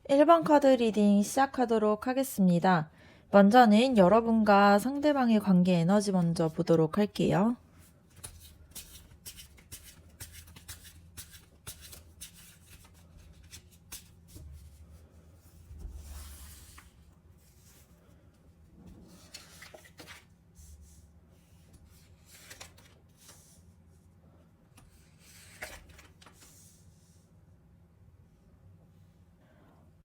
1번 카드 리딩 시작하도록 하겠습니다. 먼저는 여러분과 상대방의 관계 에너지 먼저 보도록 할게요.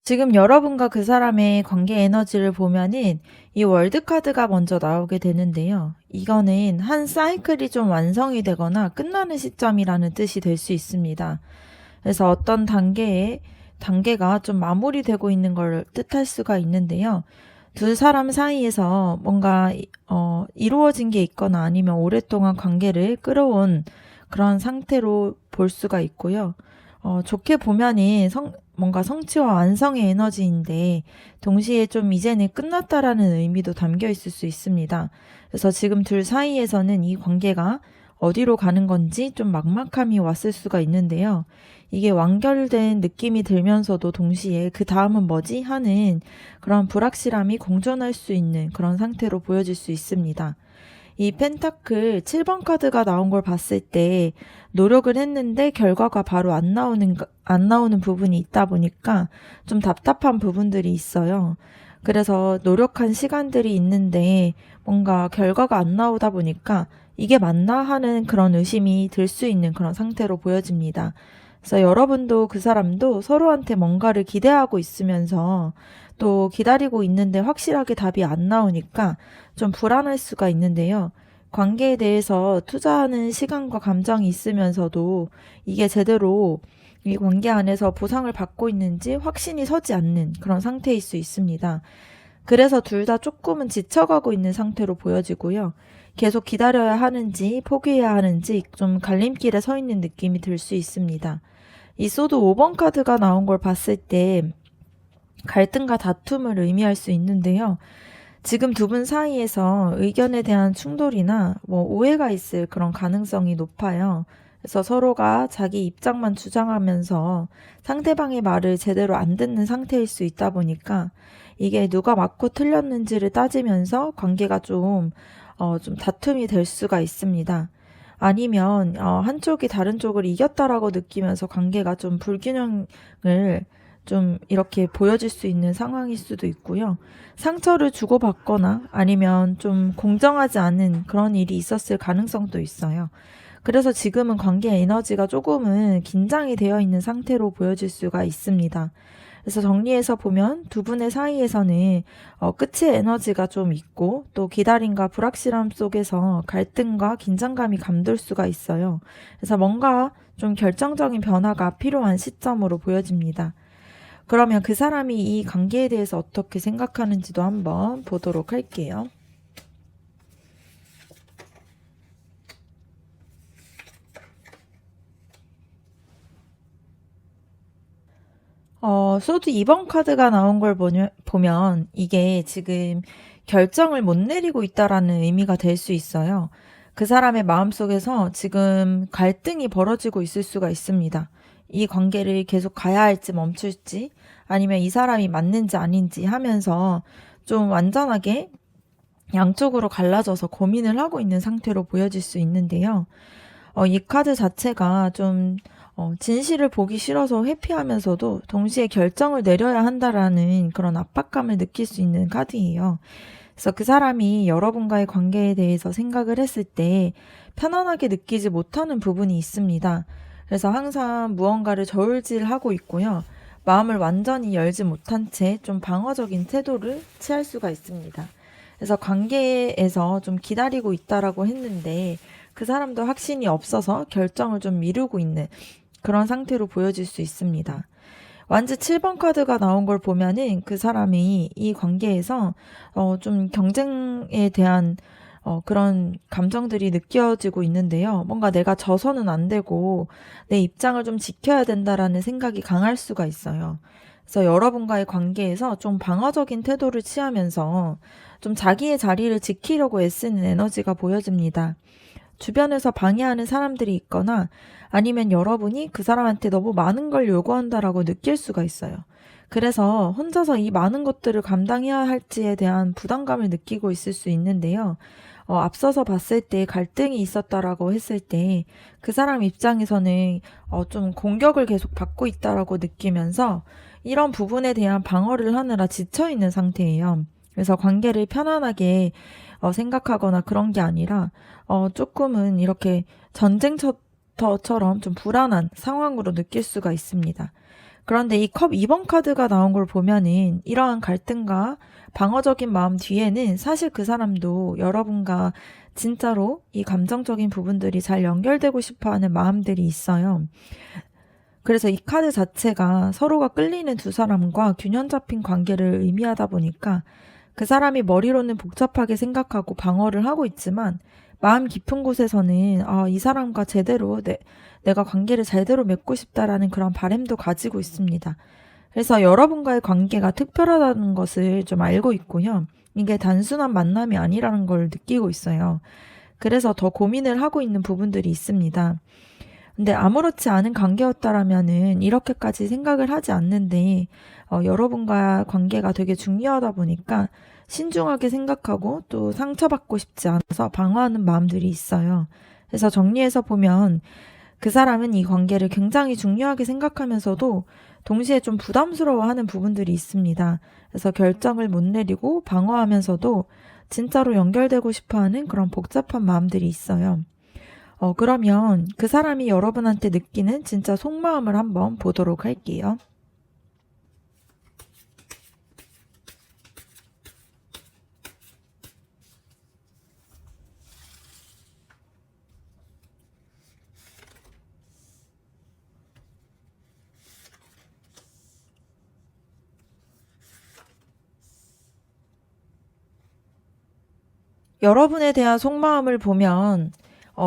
지금 여러분과 그 사람의 관계 에너지를 보면은 이 월드 카드가 먼저 나오게 되는데요. 이거는 한 사이클이 좀 완성이 되거나 끝나는 시점이라는 뜻이 될 수 있습니다. 그래서 어떤 단계가 좀 마무리되고 있는 걸 뜻할 수가 있는데요. 두 사람 사이에서 뭔가 이루어진 게 있거나 아니면 오랫동안 관계를 끌어온 그런 상태로 볼 수가 있고요. 좋게 보면은 뭔가 성취와 완성의 에너지인데 동시에 좀 이제는 끝났다라는 의미도 담겨 있을 수 있습니다. 그래서 지금 둘 사이에서는 이 관계가 어디로 가는 건지 좀 막막함이 왔을 수가 있는데요. 이게 완결된 느낌이 들면서도 동시에 그 다음은 뭐지? 하는 그런 불확실함이 공존할 수 있는 그런 상태로 보여질 수 있습니다. 이 펜타클 7번 카드가 나온 걸 봤을 때 노력을 했는데 결과가 바로 안 나오는 부분이 있다 보니까 좀 답답한 부분들이 있어요. 그래서 노력한 시간들이 있는데 뭔가 결과가 안 나오다 보니까 이게 맞나 하는 그런 의심이 들 수 있는 그런 상태로 보여집니다. 그래서 여러분도 그 사람도 서로한테 뭔가를 기대하고 있으면서 또 기다리고 있는데 확실하게 답이 안 나오니까 좀 불안할 수가 있는데요. 관계에 대해서 투자하는 시간과 감정이 있으면서도 이게 제대로 이 관계 안에서 보상을 받고 있는지 확신이 서지 않는 그런 상태일 수 있습니다. 그래서 둘 다 조금은 지쳐가고 있는 상태로 보여지고요. 계속 기다려야 하는지 포기해야 하는지 좀 갈림길에 서 있는 느낌이 들 수 있습니다. 이 소드 5번 카드가 나온 걸 봤을 때 갈등과 다툼을 의미할 수 있는데요. 지금 두 분 사이에서 의견에 대한 충돌이나 오해가 있을 그런 가능성이 높아요. 그래서 서로가 자기 입장만 주장하면서 상대방의 말을 제대로 안 듣는 상태일 수 있다 보니까 이게 누가 맞고 틀렸는지를 따지면서 관계가 좀 다툼이 될 수가 있습니다. 아니면 한쪽이 다른 쪽을 이겼다라고 느끼면서 관계가 좀 불균형을 좀 이렇게 보여질 수 있는 상황일 수도 있고요. 상처를 주고받거나 아니면 좀 공정하지 않은 그런 일이 있었을 가능성도 있어요. 그래서 지금은 관계 에너지가 조금은 긴장이 되어 있는 상태로 보여질 수가 있습니다. 그래서 정리해서 보면 두 분의 사이에서는 끝의 에너지가 좀 있고 또 기다림과 불확실함 속에서 갈등과 긴장감이 감돌 수가 있어요. 그래서 뭔가 좀 결정적인 변화가 필요한 시점으로 보여집니다. 그러면 그 사람이 이 관계에 대해서 어떻게 생각하는지도 한번 보도록 할게요. 소드 2번 카드가 나온 걸 보면 이게 지금 결정을 못 내리고 있다라는 의미가 될 수 있어요. 그 사람의 마음속에서 지금 갈등이 벌어지고 있을 수가 있습니다. 이 관계를 계속 가야 할지 멈출지 아니면 이 사람이 맞는지 아닌지 하면서 좀 완전하게 양쪽으로 갈라져서 고민을 하고 있는 상태로 보여질 수 있는데요. 이 카드 자체가 좀 진실을 보기 싫어서 회피하면서도 동시에 결정을 내려야 한다라는 그런 압박감을 느낄 수 있는 카드예요. 그래서 그 사람이 여러분과의 관계에 대해서 생각을 했을 때 편안하게 느끼지 못하는 부분이 있습니다. 그래서 항상 무언가를 저울질하고 있고요. 마음을 완전히 열지 못한 채 좀 방어적인 태도를 취할 수가 있습니다. 그래서 관계에서 좀 기다리고 있다라고 했는데 그 사람도 확신이 없어서 결정을 좀 미루고 있는 그런 상태로 보여질 수 있습니다. 완즈 7번 카드가 나온 걸 보면은 그 사람이 이 관계에서 좀 경쟁에 대한 그런 감정들이 느껴지고 있는데요. 뭔가 내가 져서는 안 되고 내 입장을 좀 지켜야 된다라는 생각이 강할 수가 있어요. 그래서 여러분과의 관계에서 좀 방어적인 태도를 취하면서 좀 자기의 자리를 지키려고 애쓰는 에너지가 보여집니다. 주변에서 방해하는 사람들이 있거나 아니면 여러분이 그 사람한테 너무 많은 걸 요구한다라고 느낄 수가 있어요. 그래서 혼자서 이 많은 것들을 감당해야 할지에 대한 부담감을 느끼고 있을 수 있는데요. 앞서서 봤을 때 갈등이 있었다라고 했을 때 그 사람 입장에서는 좀 공격을 계속 받고 있다라고 느끼면서 이런 부분에 대한 방어를 하느라 지쳐 있는 상태예요. 그래서 관계를 편안하게 생각하거나 그런 게 아니라 조금은 이렇게 전쟁터처럼 좀 불안한 상황으로 느낄 수가 있습니다. 그런데 이 컵 2번 카드가 나온 걸 보면은 이러한 갈등과 방어적인 마음 뒤에는 사실 그 사람도 여러분과 진짜로 이 감정적인 부분들이 잘 연결되고 싶어 하는 마음들이 있어요. 그래서 이 카드 자체가 서로가 끌리는 두 사람과 균형 잡힌 관계를 의미하다 보니까 그 사람이 머리로는 복잡하게 생각하고 방어를 하고 있지만 마음 깊은 곳에서는 이 사람과 제대로 내가 관계를 제대로 맺고 싶다라는 그런 바람도 가지고 있습니다. 그래서 여러분과의 관계가 특별하다는 것을 좀 알고 있고요. 이게 단순한 만남이 아니라는 걸 느끼고 있어요. 그래서 더 고민을 하고 있는 부분들이 있습니다. 근데 아무렇지 않은 관계였다라면은 이렇게까지 생각을 하지 않는데 여러분과 관계가 되게 중요하다 보니까 신중하게 생각하고 또 상처받고 싶지 않아서 방어하는 마음들이 있어요. 그래서 정리해서 보면 그 사람은 이 관계를 굉장히 중요하게 생각하면서도 동시에 좀 부담스러워하는 부분들이 있습니다. 그래서 결정을 못 내리고 방어하면서도 진짜로 연결되고 싶어하는 그런 복잡한 마음들이 있어요. 그러면 그 사람이 여러분한테 느끼는 진짜 속마음을 한번 보도록 할게요. 여러분에 대한 속마음을 보면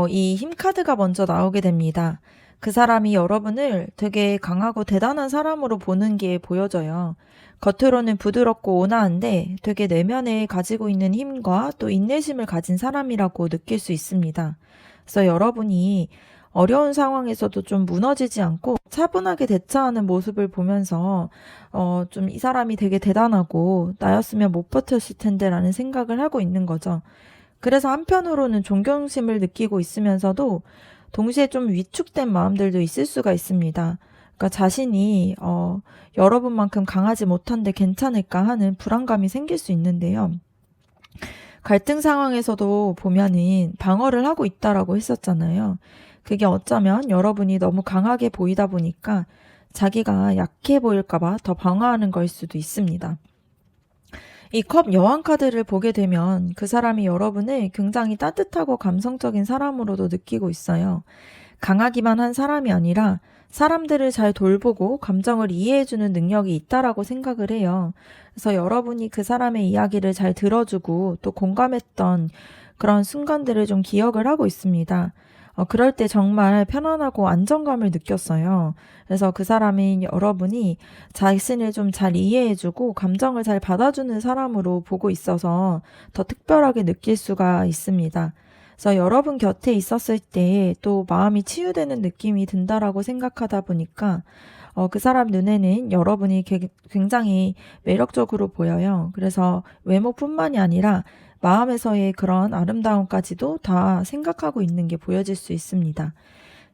이 힘 카드가 먼저 나오게 됩니다. 그 사람이 여러분을 되게 강하고 대단한 사람으로 보는 게 보여져요. 겉으로는 부드럽고 온화한데 되게 내면에 가지고 있는 힘과 또 인내심을 가진 사람이라고 느낄 수 있습니다. 그래서 여러분이 어려운 상황에서도 좀 무너지지 않고 차분하게 대처하는 모습을 보면서 좀 이 사람이 되게 대단하고 나였으면 못 버텼을 텐데라는 생각을 하고 있는 거죠. 그래서 한편으로는 존경심을 느끼고 있으면서도 동시에 좀 위축된 마음들도 있을 수가 있습니다. 그러니까 자신이 여러분만큼 강하지 못한데 괜찮을까 하는 불안감이 생길 수 있는데요. 갈등 상황에서도 보면은 방어를 하고 있다라고 했었잖아요. 그게 어쩌면 여러분이 너무 강하게 보이다 보니까 자기가 약해 보일까봐 더 방어하는 거일 수도 있습니다. 이 컵 여왕 카드를 보게 되면 그 사람이 여러분을 굉장히 따뜻하고 감성적인 사람으로도 느끼고 있어요. 강하기만 한 사람이 아니라 사람들을 잘 돌보고 감정을 이해해주는 능력이 있다라고 생각을 해요. 그래서 여러분이 그 사람의 이야기를 잘 들어주고 또 공감했던 그런 순간들을 좀 기억을 하고 있습니다. 그럴 때 정말 편안하고 안정감을 느꼈어요. 그래서 그 사람인 여러분이 자신을 좀 잘 이해해주고 감정을 잘 받아주는 사람으로 보고 있어서 더 특별하게 느낄 수가 있습니다. 그래서 여러분 곁에 있었을 때 또 마음이 치유되는 느낌이 든다라고 생각하다 보니까 그 사람 눈에는 여러분이 굉장히 매력적으로 보여요. 그래서 외모뿐만이 아니라 마음에서의 그런 아름다움까지도 다 생각하고 있는 게 보여질 수 있습니다.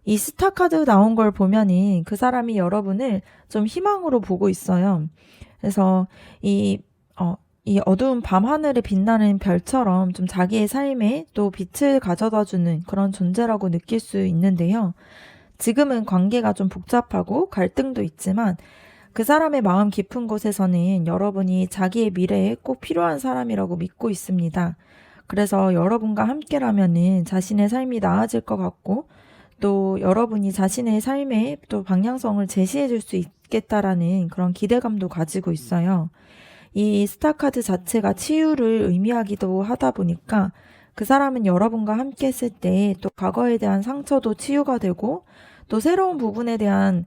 이 스타 카드 나온 걸 보면은 그 사람이 여러분을 좀 희망으로 보고 있어요. 그래서 이 어두운 밤하늘에 빛나는 별처럼 좀 자기의 삶에 또 빛을 가져다주는 그런 존재라고 느낄 수 있는데요. 지금은 관계가 좀 복잡하고 갈등도 있지만 그 사람의 마음 깊은 곳에서는 여러분이 자기의 미래에 꼭 필요한 사람이라고 믿고 있습니다. 그래서 여러분과 함께라면은 자신의 삶이 나아질 것 같고 또 여러분이 자신의 삶에 또 방향성을 제시해 줄 수 있겠다라는 그런 기대감도 가지고 있어요. 이 스타카드 자체가 치유를 의미하기도 하다 보니까 그 사람은 여러분과 함께 했을 때 또 과거에 대한 상처도 치유가 되고 또 새로운 부분에 대한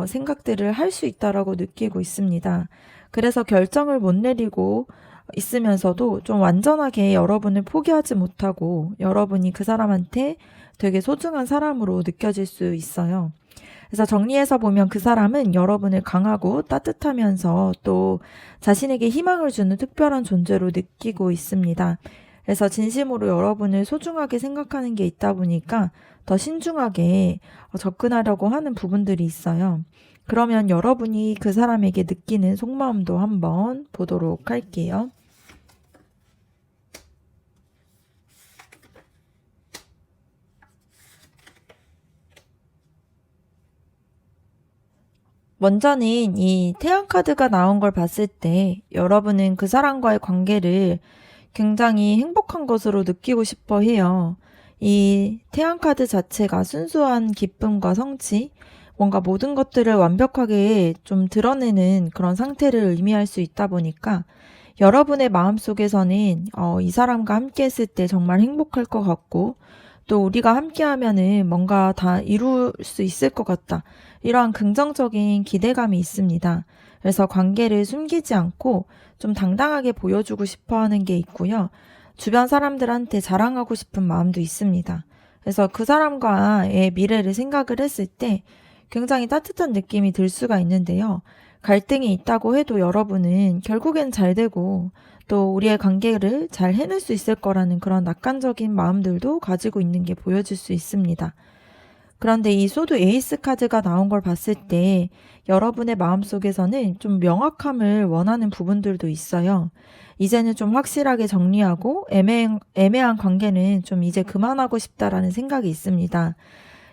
생각들을 할 수 있다라고 느끼고 있습니다. 그래서 결정을 못 내리고 있으면서도 좀 완전하게 여러분을 포기하지 못하고 여러분이 그 사람한테 되게 소중한 사람으로 느껴질 수 있어요. 그래서 정리해서 보면 그 사람은 여러분을 강하고 따뜻하면서 또 자신에게 희망을 주는 특별한 존재로 느끼고 있습니다. 그래서 진심으로 여러분을 소중하게 생각하는 게 있다 보니까 더 신중하게 접근하려고 하는 부분들이 있어요. 그러면 여러분이 그 사람에게 느끼는 속마음도 한번 보도록 할게요. 먼저는 이 태양 카드가 나온 걸 봤을 때 여러분은 그 사람과의 관계를 굉장히 행복한 것으로 느끼고 싶어 해요. 이 태양 카드 자체가 순수한 기쁨과 성취, 뭔가 모든 것들을 완벽하게 좀 드러내는 그런 상태를 의미할 수 있다 보니까 여러분의 마음속에서는 이 사람과 함께 했을 때 정말 행복할 것 같고 또 우리가 함께 하면은 뭔가 다 이룰 수 있을 것 같다. 이러한 긍정적인 기대감이 있습니다. 그래서 관계를 숨기지 않고 좀 당당하게 보여주고 싶어 하는 게 있고요. 주변 사람들한테 자랑하고 싶은 마음도 있습니다. 그래서 그 사람과의 미래를 생각을 했을 때 굉장히 따뜻한 느낌이 들 수가 있는데요. 갈등이 있다고 해도 여러분은 결국엔 잘 되고 또 우리의 관계를 잘 해낼 수 있을 거라는 그런 낙관적인 마음들도 가지고 있는 게 보여질 수 있습니다. 그런데 이 소드 에이스 카드가 나온 걸 봤을 때 여러분의 마음속에서는 좀 명확함을 원하는 부분들도 있어요. 이제는 좀 확실하게 정리하고 애매한 관계는 좀 이제 그만하고 싶다라는 생각이 있습니다.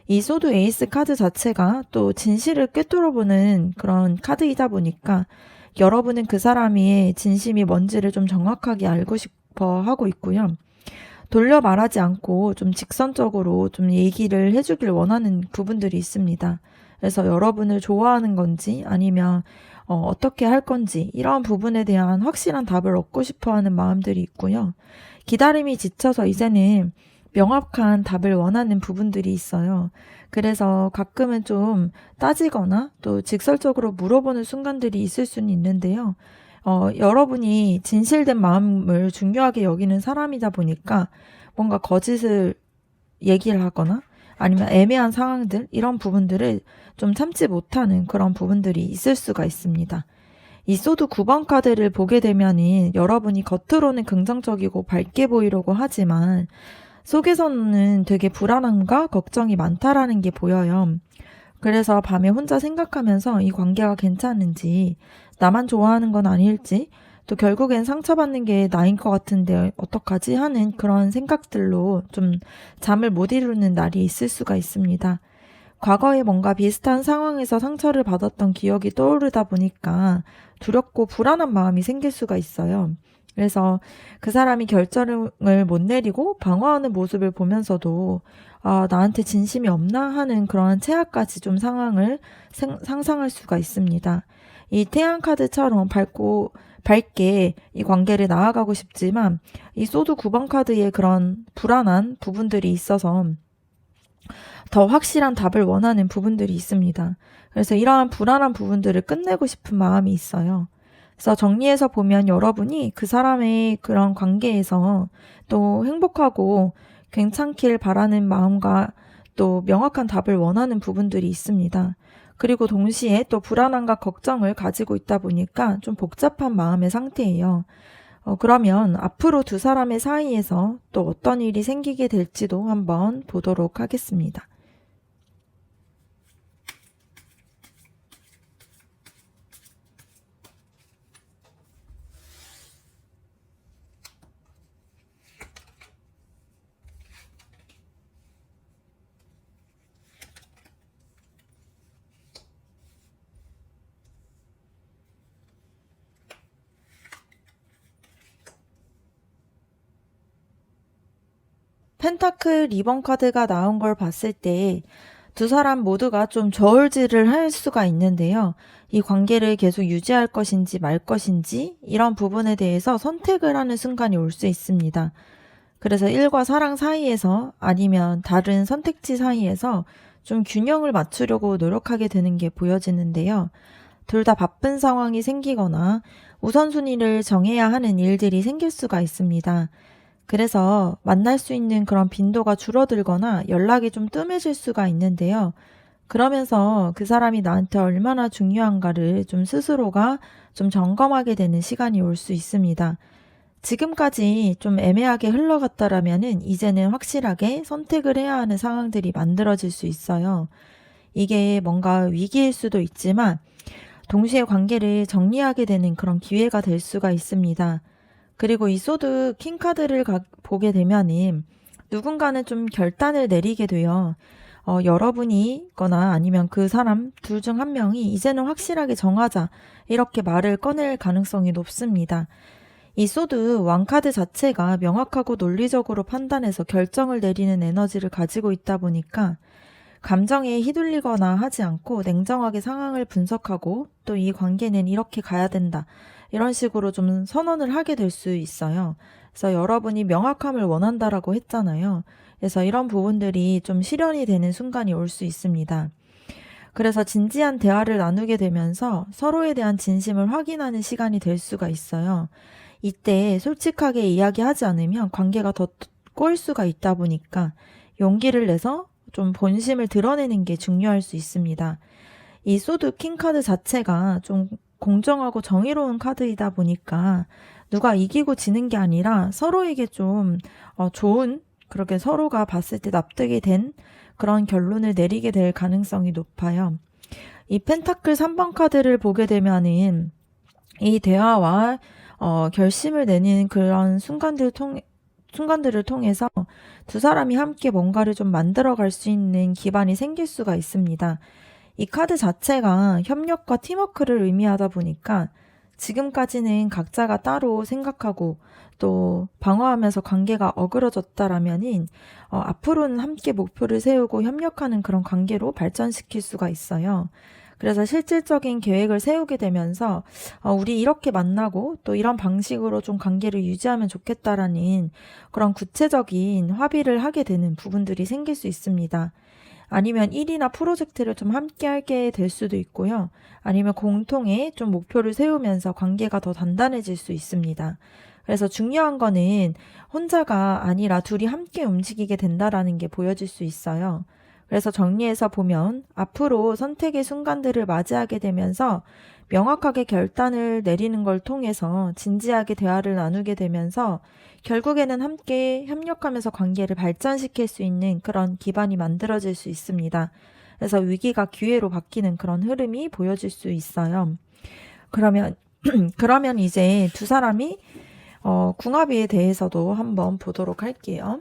이 소드 에이스 카드 자체가 또 진실을 꿰뚫어보는 그런 카드이다 보니까 여러분은 그 사람의 진심이 뭔지를 좀 정확하게 알고 싶어 하고 있고요. 돌려 말하지 않고 좀 직선적으로 좀 얘기를 해주길 원하는 부분들이 있습니다. 그래서 여러분을 좋아하는 건지 아니면 어떻게 할 건지 이런 부분에 대한 확실한 답을 얻고 싶어 하는 마음들이 있고요. 기다림이 지쳐서 이제는 명확한 답을 원하는 부분들이 있어요. 그래서 가끔은 좀 따지거나 또 직설적으로 물어보는 순간들이 있을 수는 있는데요. 여러분이 진실된 마음을 중요하게 여기는 사람이다 보니까 뭔가 거짓을 얘기를 하거나 아니면 애매한 상황들, 이런 부분들을 좀 참지 못하는 그런 부분들이 있을 수가 있습니다. 이 소드 9번 카드를 보게 되면은 여러분이 겉으로는 긍정적이고 밝게 보이려고 하지만 속에서는 되게 불안함과 걱정이 많다라는 게 보여요. 그래서 밤에 혼자 생각하면서 이 관계가 괜찮은지, 나만 좋아하는 건 아닐지, 또 결국엔 상처받는 게 나인 것 같은데 어떡하지 하는 그런 생각들로 좀 잠을 못 이루는 날이 있을 수가 있습니다. 과거에 뭔가 비슷한 상황에서 상처를 받았던 기억이 떠오르다 보니까 두렵고 불안한 마음이 생길 수가 있어요. 그래서 그 사람이 결정을 못 내리고 방어하는 모습을 보면서도 나한테 진심이 없나 하는 그런 체하까지 좀 상황을 상상할 수가 있습니다. 이 태양 카드처럼 밝게 이 관계를 나아가고 싶지만 이 소드 9번 카드의 그런 불안한 부분들이 있어서 더 확실한 답을 원하는 부분들이 있습니다. 그래서 이러한 불안한 부분들을 끝내고 싶은 마음이 있어요. 그래서 정리해서 보면 여러분이 그 사람의 그런 관계에서 또 행복하고 괜찮길 바라는 마음과 또 명확한 답을 원하는 부분들이 있습니다. 그리고 동시에 또 불안함과 걱정을 가지고 있다 보니까 좀 복잡한 마음의 상태예요. 그러면 앞으로 두 사람의 사이에서 또 어떤 일이 생기게 될지도 한번 보도록 하겠습니다. 펜타클 리번 카드가 나온 걸 봤을 때 두 사람 모두가 좀 저울질을 할 수가 있는데요. 이 관계를 계속 유지할 것인지 말 것인지 이런 부분에 대해서 선택을 하는 순간이 올 수 있습니다. 그래서 일과 사랑 사이에서 아니면 다른 선택지 사이에서 좀 균형을 맞추려고 노력하게 되는 게 보여지는데요. 둘 다 바쁜 상황이 생기거나 우선순위를 정해야 하는 일들이 생길 수가 있습니다. 그래서 만날 수 있는 그런 빈도가 줄어들거나 연락이 좀 뜸해질 수가 있는데요. 그러면서 그 사람이 나한테 얼마나 중요한가를 좀 스스로가 좀 점검하게 되는 시간이 올 수 있습니다. 지금까지 좀 애매하게 흘러갔다라면은 이제는 확실하게 선택을 해야 하는 상황들이 만들어질 수 있어요. 이게 뭔가 위기일 수도 있지만 동시에 관계를 정리하게 되는 그런 기회가 될 수가 있습니다. 그리고 이 소드 킹카드를 보게 되면은 누군가는 좀 결단을 내리게 돼요. 여러분이거나 아니면 그 사람 둘 중 한 명이 이제는 확실하게 정하자 이렇게 말을 꺼낼 가능성이 높습니다. 이 소드 왕카드 자체가 명확하고 논리적으로 판단해서 결정을 내리는 에너지를 가지고 있다 보니까 감정에 휘둘리거나 하지 않고 냉정하게 상황을 분석하고 또 이 관계는 이렇게 가야 된다. 이런 식으로 좀 선언을 하게 될 수 있어요. 그래서 여러분이 명확함을 원한다라고 했잖아요. 그래서 이런 부분들이 좀 실현이 되는 순간이 올 수 있습니다. 그래서 진지한 대화를 나누게 되면서 서로에 대한 진심을 확인하는 시간이 될 수가 있어요. 이때 솔직하게 이야기하지 않으면 관계가 더 꼬일 수가 있다 보니까 용기를 내서 좀 본심을 드러내는 게 중요할 수 있습니다. 이 소드 킹 카드 자체가 좀 공정하고 정의로운 카드이다 보니까 누가 이기고 지는 게 아니라 서로에게 좀 좋은, 그렇게 서로가 봤을 때 납득이 된 그런 결론을 내리게 될 가능성이 높아요. 이 펜타클 3번 카드를 보게 되면은 이 대화와 결심을 내는 그런 순간들을 통해서 두 사람이 함께 뭔가를 좀 만들어갈 수 있는 기반이 생길 수가 있습니다. 이 카드 자체가 협력과 팀워크를 의미하다 보니까 지금까지는 각자가 따로 생각하고 또 방어하면서 관계가 어그러졌다라면은 앞으로는 함께 목표를 세우고 협력하는 그런 관계로 발전시킬 수가 있어요. 그래서 실질적인 계획을 세우게 되면서 우리 이렇게 만나고 또 이런 방식으로 좀 관계를 유지하면 좋겠다라는 그런 구체적인 합의를 하게 되는 부분들이 생길 수 있습니다. 아니면 일이나 프로젝트를 좀 함께 하게 될 수도 있고요. 아니면 공통의 좀 목표를 세우면서 관계가 더 단단해질 수 있습니다. 그래서 중요한 거는 혼자가 아니라 둘이 함께 움직이게 된다라는 게 보여질 수 있어요. 그래서 정리해서 보면 앞으로 선택의 순간들을 맞이하게 되면서 명확하게 결단을 내리는 걸 통해서 진지하게 대화를 나누게 되면서 결국에는 함께 협력하면서 관계를 발전시킬 수 있는 그런 기반이 만들어질 수 있습니다. 그래서 위기가 기회로 바뀌는 그런 흐름이 보여질 수 있어요. 그러면 이제 두 사람이 궁합에 대해서도 한번 보도록 할게요.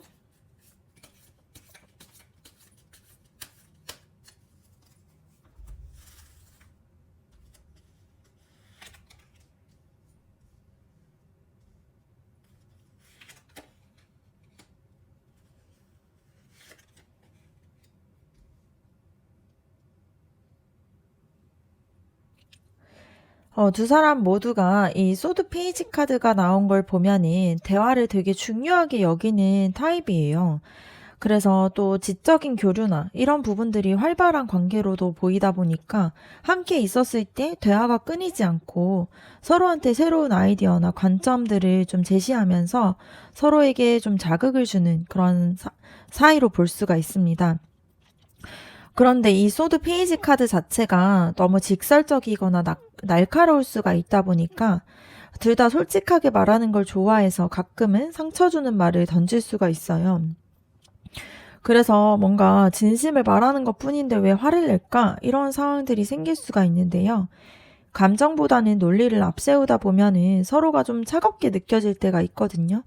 두 사람 모두가 이 소드 페이지 카드가 나온 걸 보면은 대화를 되게 중요하게 여기는 타입이에요. 그래서 또 지적인 교류나 이런 부분들이 활발한 관계로도 보이다 보니까 함께 있었을 때 대화가 끊이지 않고 서로한테 새로운 아이디어나 관점들을 좀 제시하면서 서로에게 좀 자극을 주는 그런 사이로 볼 수가 있습니다. 그런데 이 소드 페이지 카드 자체가 너무 직설적이거나 날카로울 수가 있다 보니까 둘 다 솔직하게 말하는 걸 좋아해서 가끔은 상처 주는 말을 던질 수가 있어요. 그래서 뭔가 진심을 말하는 것 뿐인데 왜 화를 낼까? 이런 상황들이 생길 수가 있는데요. 감정보다는 논리를 앞세우다 보면은 서로가 좀 차갑게 느껴질 때가 있거든요.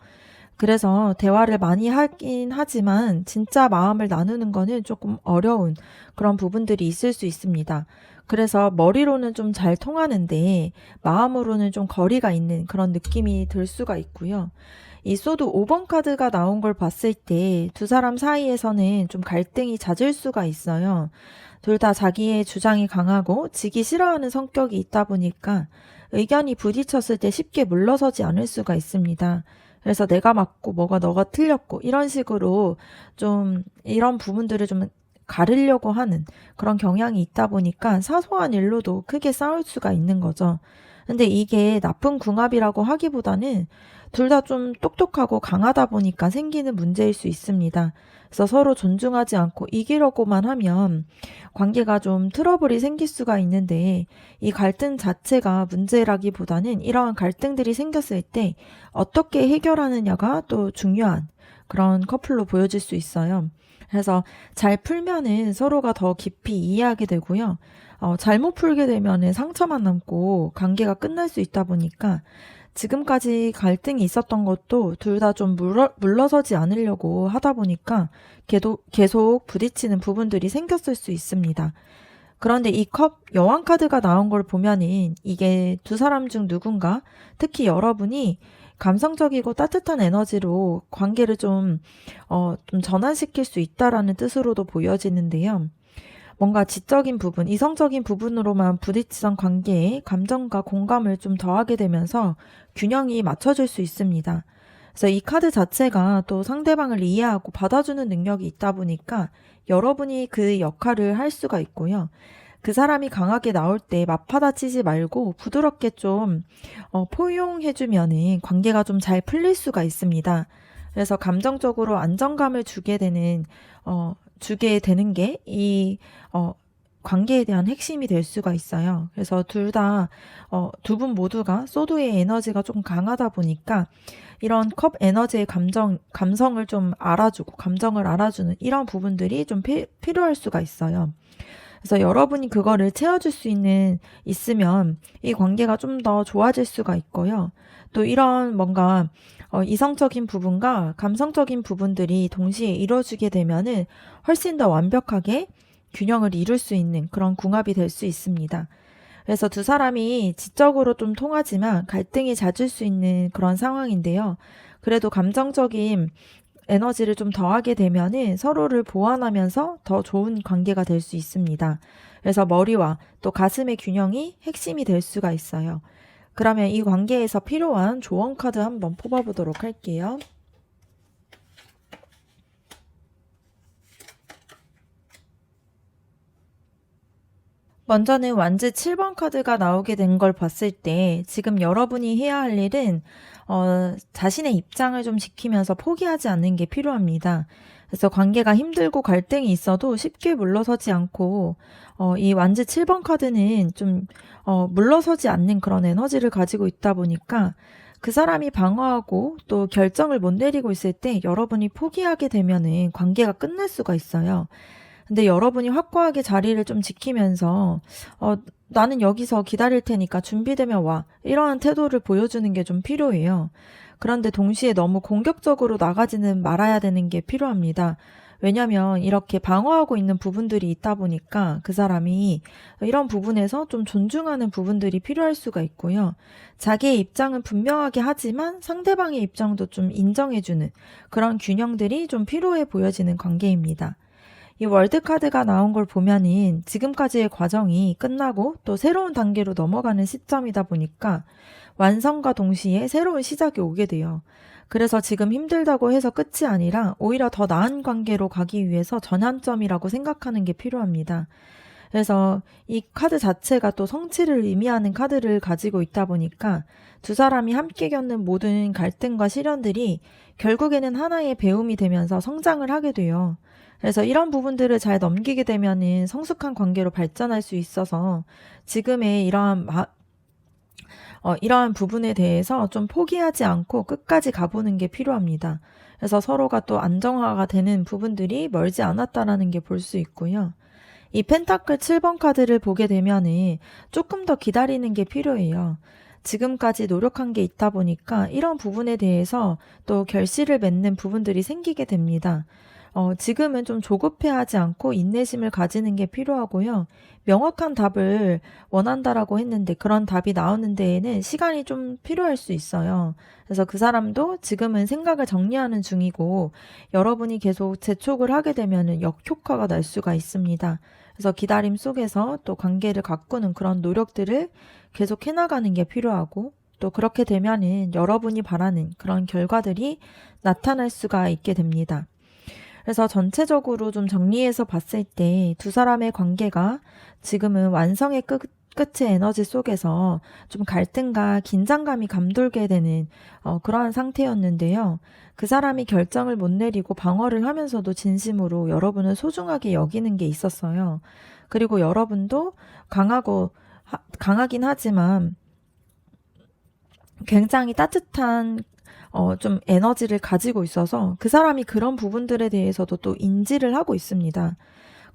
그래서 대화를 많이 하긴 하지만 진짜 마음을 나누는 거는 조금 어려운 그런 부분들이 있을 수 있습니다. 그래서 머리로는 좀 잘 통하는데 마음으로는 좀 거리가 있는 그런 느낌이 들 수가 있고요. 이 소드 5번 카드가 나온 걸 봤을 때 두 사람 사이에서는 좀 갈등이 잦을 수가 있어요. 둘 다 자기의 주장이 강하고 지기 싫어하는 성격이 있다 보니까 의견이 부딪혔을 때 쉽게 물러서지 않을 수가 있습니다. 그래서 내가 맞고 너가 틀렸고 이런 식으로 좀 이런 부분들을 좀 가르려고 하는 그런 경향이 있다 보니까 사소한 일로도 크게 싸울 수가 있는 거죠. 근데 이게 나쁜 궁합이라고 하기보다는 둘 다 좀 똑똑하고 강하다 보니까 생기는 문제일 수 있습니다. 그래서 서로 존중하지 않고 이기려고만 하면 관계가 좀 트러블이 생길 수가 있는데, 이 갈등 자체가 문제라기보다는 이러한 갈등들이 생겼을 때 어떻게 해결하느냐가 또 중요한 그런 커플로 보여질 수 있어요. 그래서 잘 풀면은 서로가 더 깊이 이해하게 되고요. 잘못 풀게 되면은 상처만 남고 관계가 끝날 수 있다 보니까 지금까지 갈등이 있었던 것도 둘 다 좀 물러서지 않으려고 하다 보니까 계속 부딪히는 부분들이 생겼을 수 있습니다. 그런데 이 컵 여왕 카드가 나온 걸 보면은 이게 두 사람 중 누군가, 특히 여러분이 감성적이고 따뜻한 에너지로 관계를 좀 전환시킬 수 있다라는 뜻으로도 보여지는데요. 뭔가 지적인 부분, 이성적인 부분으로만 부딪히던 관계에 감정과 공감을 좀 더하게 되면서 균형이 맞춰질 수 있습니다. 그래서 이 카드 자체가 또 상대방을 이해하고 받아주는 능력이 있다 보니까 여러분이 그 역할을 할 수가 있고요. 그 사람이 강하게 나올 때 맞받아치지 말고 부드럽게 좀 포용해주면은 관계가 좀 잘 풀릴 수가 있습니다. 그래서 감정적으로 안정감을 주게 되는 게 이 관계에 대한 핵심이 될 수가 있어요. 그래서 두 분 모두가 소드의 에너지가 좀 강하다 보니까 이런 컵 에너지의 감성을 좀 알아주고 감정을 알아주는 이런 부분들이 좀 필요할 수가 있어요. 그래서 여러분이 그거를 채워줄 수 있으면 이 관계가 좀 더 좋아질 수가 있고요. 또 이런 뭔가 이성적인 부분과 감성적인 부분들이 동시에 이루어지게 되면은 훨씬 더 완벽하게 균형을 이룰 수 있는 그런 궁합이 될 수 있습니다. 그래서 두 사람이 지적으로 좀 통하지만 갈등이 잦을 수 있는 그런 상황인데요. 그래도 감정적인 에너지를 좀 더하게 되면은 서로를 보완하면서 더 좋은 관계가 될 수 있습니다. 그래서 머리와 또 가슴의 균형이 핵심이 될 수가 있어요. 그러면 이 관계에서 필요한 조언 카드 한번 뽑아보도록 할게요. 먼저는 완즈 7번 카드가 나오게 된 걸 봤을 때 지금 여러분이 해야 할 일은 자신의 입장을 좀 지키면서 포기하지 않는 게 필요합니다. 그래서 관계가 힘들고 갈등이 있어도 쉽게 물러서지 않고 이 완즈 7번 카드는 좀 물러서지 않는 그런 에너지를 가지고 있다 보니까 그 사람이 방어하고 또 결정을 못 내리고 있을 때 여러분이 포기하게 되면은 관계가 끝날 수가 있어요. 근데 여러분이 확고하게 자리를 좀 지키면서 나는 여기서 기다릴 테니까 준비되면 와. 이러한 태도를 보여주는 게 좀 필요해요. 그런데 동시에 너무 공격적으로 나가지는 말아야 되는 게 필요합니다. 왜냐면 이렇게 방어하고 있는 부분들이 있다 보니까 그 사람이 이런 부분에서 좀 존중하는 부분들이 필요할 수가 있고요. 자기의 입장은 분명하게 하지만 상대방의 입장도 좀 인정해주는 그런 균형들이 좀 필요해 보여지는 관계입니다. 이 월드 카드가 나온 걸 보면은 지금까지의 과정이 끝나고 또 새로운 단계로 넘어가는 시점이다 보니까 완성과 동시에 새로운 시작이 오게 돼요. 그래서 지금 힘들다고 해서 끝이 아니라 오히려 더 나은 관계로 가기 위해서 전환점이라고 생각하는 게 필요합니다. 그래서 이 카드 자체가 또 성취를 의미하는 카드를 가지고 있다 보니까 두 사람이 함께 겪는 모든 갈등과 시련들이 결국에는 하나의 배움이 되면서 성장을 하게 돼요. 그래서 이런 부분들을 잘 넘기게 되면은 성숙한 관계로 발전할 수 있어서 지금의 이러한 부분에 대해서 좀 포기하지 않고 끝까지 가보는 게 필요합니다. 그래서 서로가 또 안정화가 되는 부분들이 멀지 않았다라는 게 볼 수 있고요. 이 펜타클 7번 카드를 보게 되면은 조금 더 기다리는 게 필요해요. 지금까지 노력한 게 있다 보니까 이런 부분에 대해서 또 결실을 맺는 부분들이 생기게 됩니다. 지금은 좀 조급해하지 않고 인내심을 가지는 게 필요하고요. 명확한 답을 원한다라고 했는데 그런 답이 나오는 데에는 시간이 좀 필요할 수 있어요. 그래서 그 사람도 지금은 생각을 정리하는 중이고 여러분이 계속 재촉을 하게 되면은 역효과가 날 수가 있습니다. 그래서 기다림 속에서 또 관계를 가꾸는 그런 노력들을 계속 해나가는 게 필요하고 또 그렇게 되면은 여러분이 바라는 그런 결과들이 나타날 수가 있게 됩니다. 그래서 전체적으로 좀 정리해서 봤을 때 두 사람의 관계가 지금은 완성의 끝의 에너지 속에서 좀 갈등과 긴장감이 감돌게 되는 그러한 상태였는데요. 그 사람이 결정을 못 내리고 방어를 하면서도 진심으로 여러분을 소중하게 여기는 게 있었어요. 그리고 여러분도 강하긴 하지만 굉장히 따뜻한 좀 에너지를 가지고 있어서 그 사람이 그런 부분들에 대해서도 또 인지를 하고 있습니다.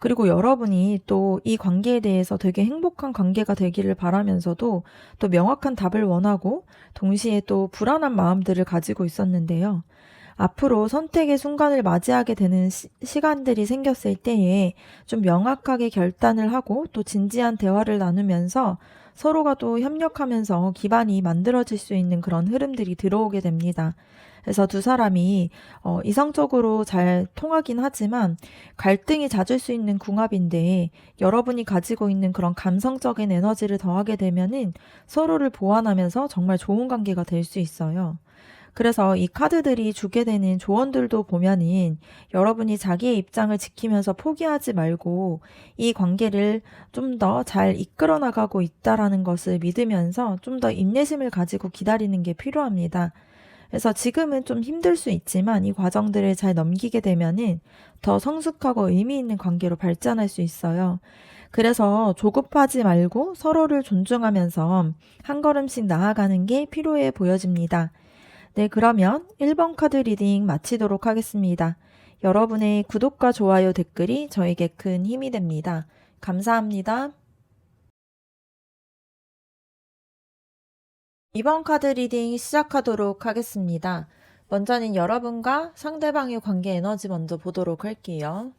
그리고 여러분이 또 이 관계에 대해서 되게 행복한 관계가 되기를 바라면서도 또 명확한 답을 원하고 동시에 또 불안한 마음들을 가지고 있었는데요. 앞으로 선택의 순간을 맞이하게 되는 시간들이 생겼을 때에 좀 명확하게 결단을 하고 또 진지한 대화를 나누면서 서로가 또 협력하면서 기반이 만들어질 수 있는 그런 흐름들이 들어오게 됩니다. 그래서 두 사람이 이성적으로 잘 통하긴 하지만 갈등이 잦을 수 있는 궁합인데 여러분이 가지고 있는 그런 감성적인 에너지를 더하게 되면은 서로를 보완하면서 정말 좋은 관계가 될 수 있어요. 그래서 이 카드들이 주게 되는 조언들도 보면은 여러분이 자기의 입장을 지키면서 포기하지 말고 이 관계를 좀 더 잘 이끌어 나가고 있다라는 것을 믿으면서 좀 더 인내심을 가지고 기다리는 게 필요합니다. 그래서 지금은 좀 힘들 수 있지만 이 과정들을 잘 넘기게 되면은 더 성숙하고 의미 있는 관계로 발전할 수 있어요. 그래서 조급하지 말고 서로를 존중하면서 한 걸음씩 나아가는 게 필요해 보여집니다. 네, 그러면 1번 카드 리딩 마치도록 하겠습니다. 여러분의 구독과 좋아요, 댓글이 저에게 큰 힘이 됩니다. 감사합니다. 2번 카드 리딩 시작하도록 하겠습니다. 먼저는 여러분과 상대방의 관계 에너지 먼저 보도록 할게요.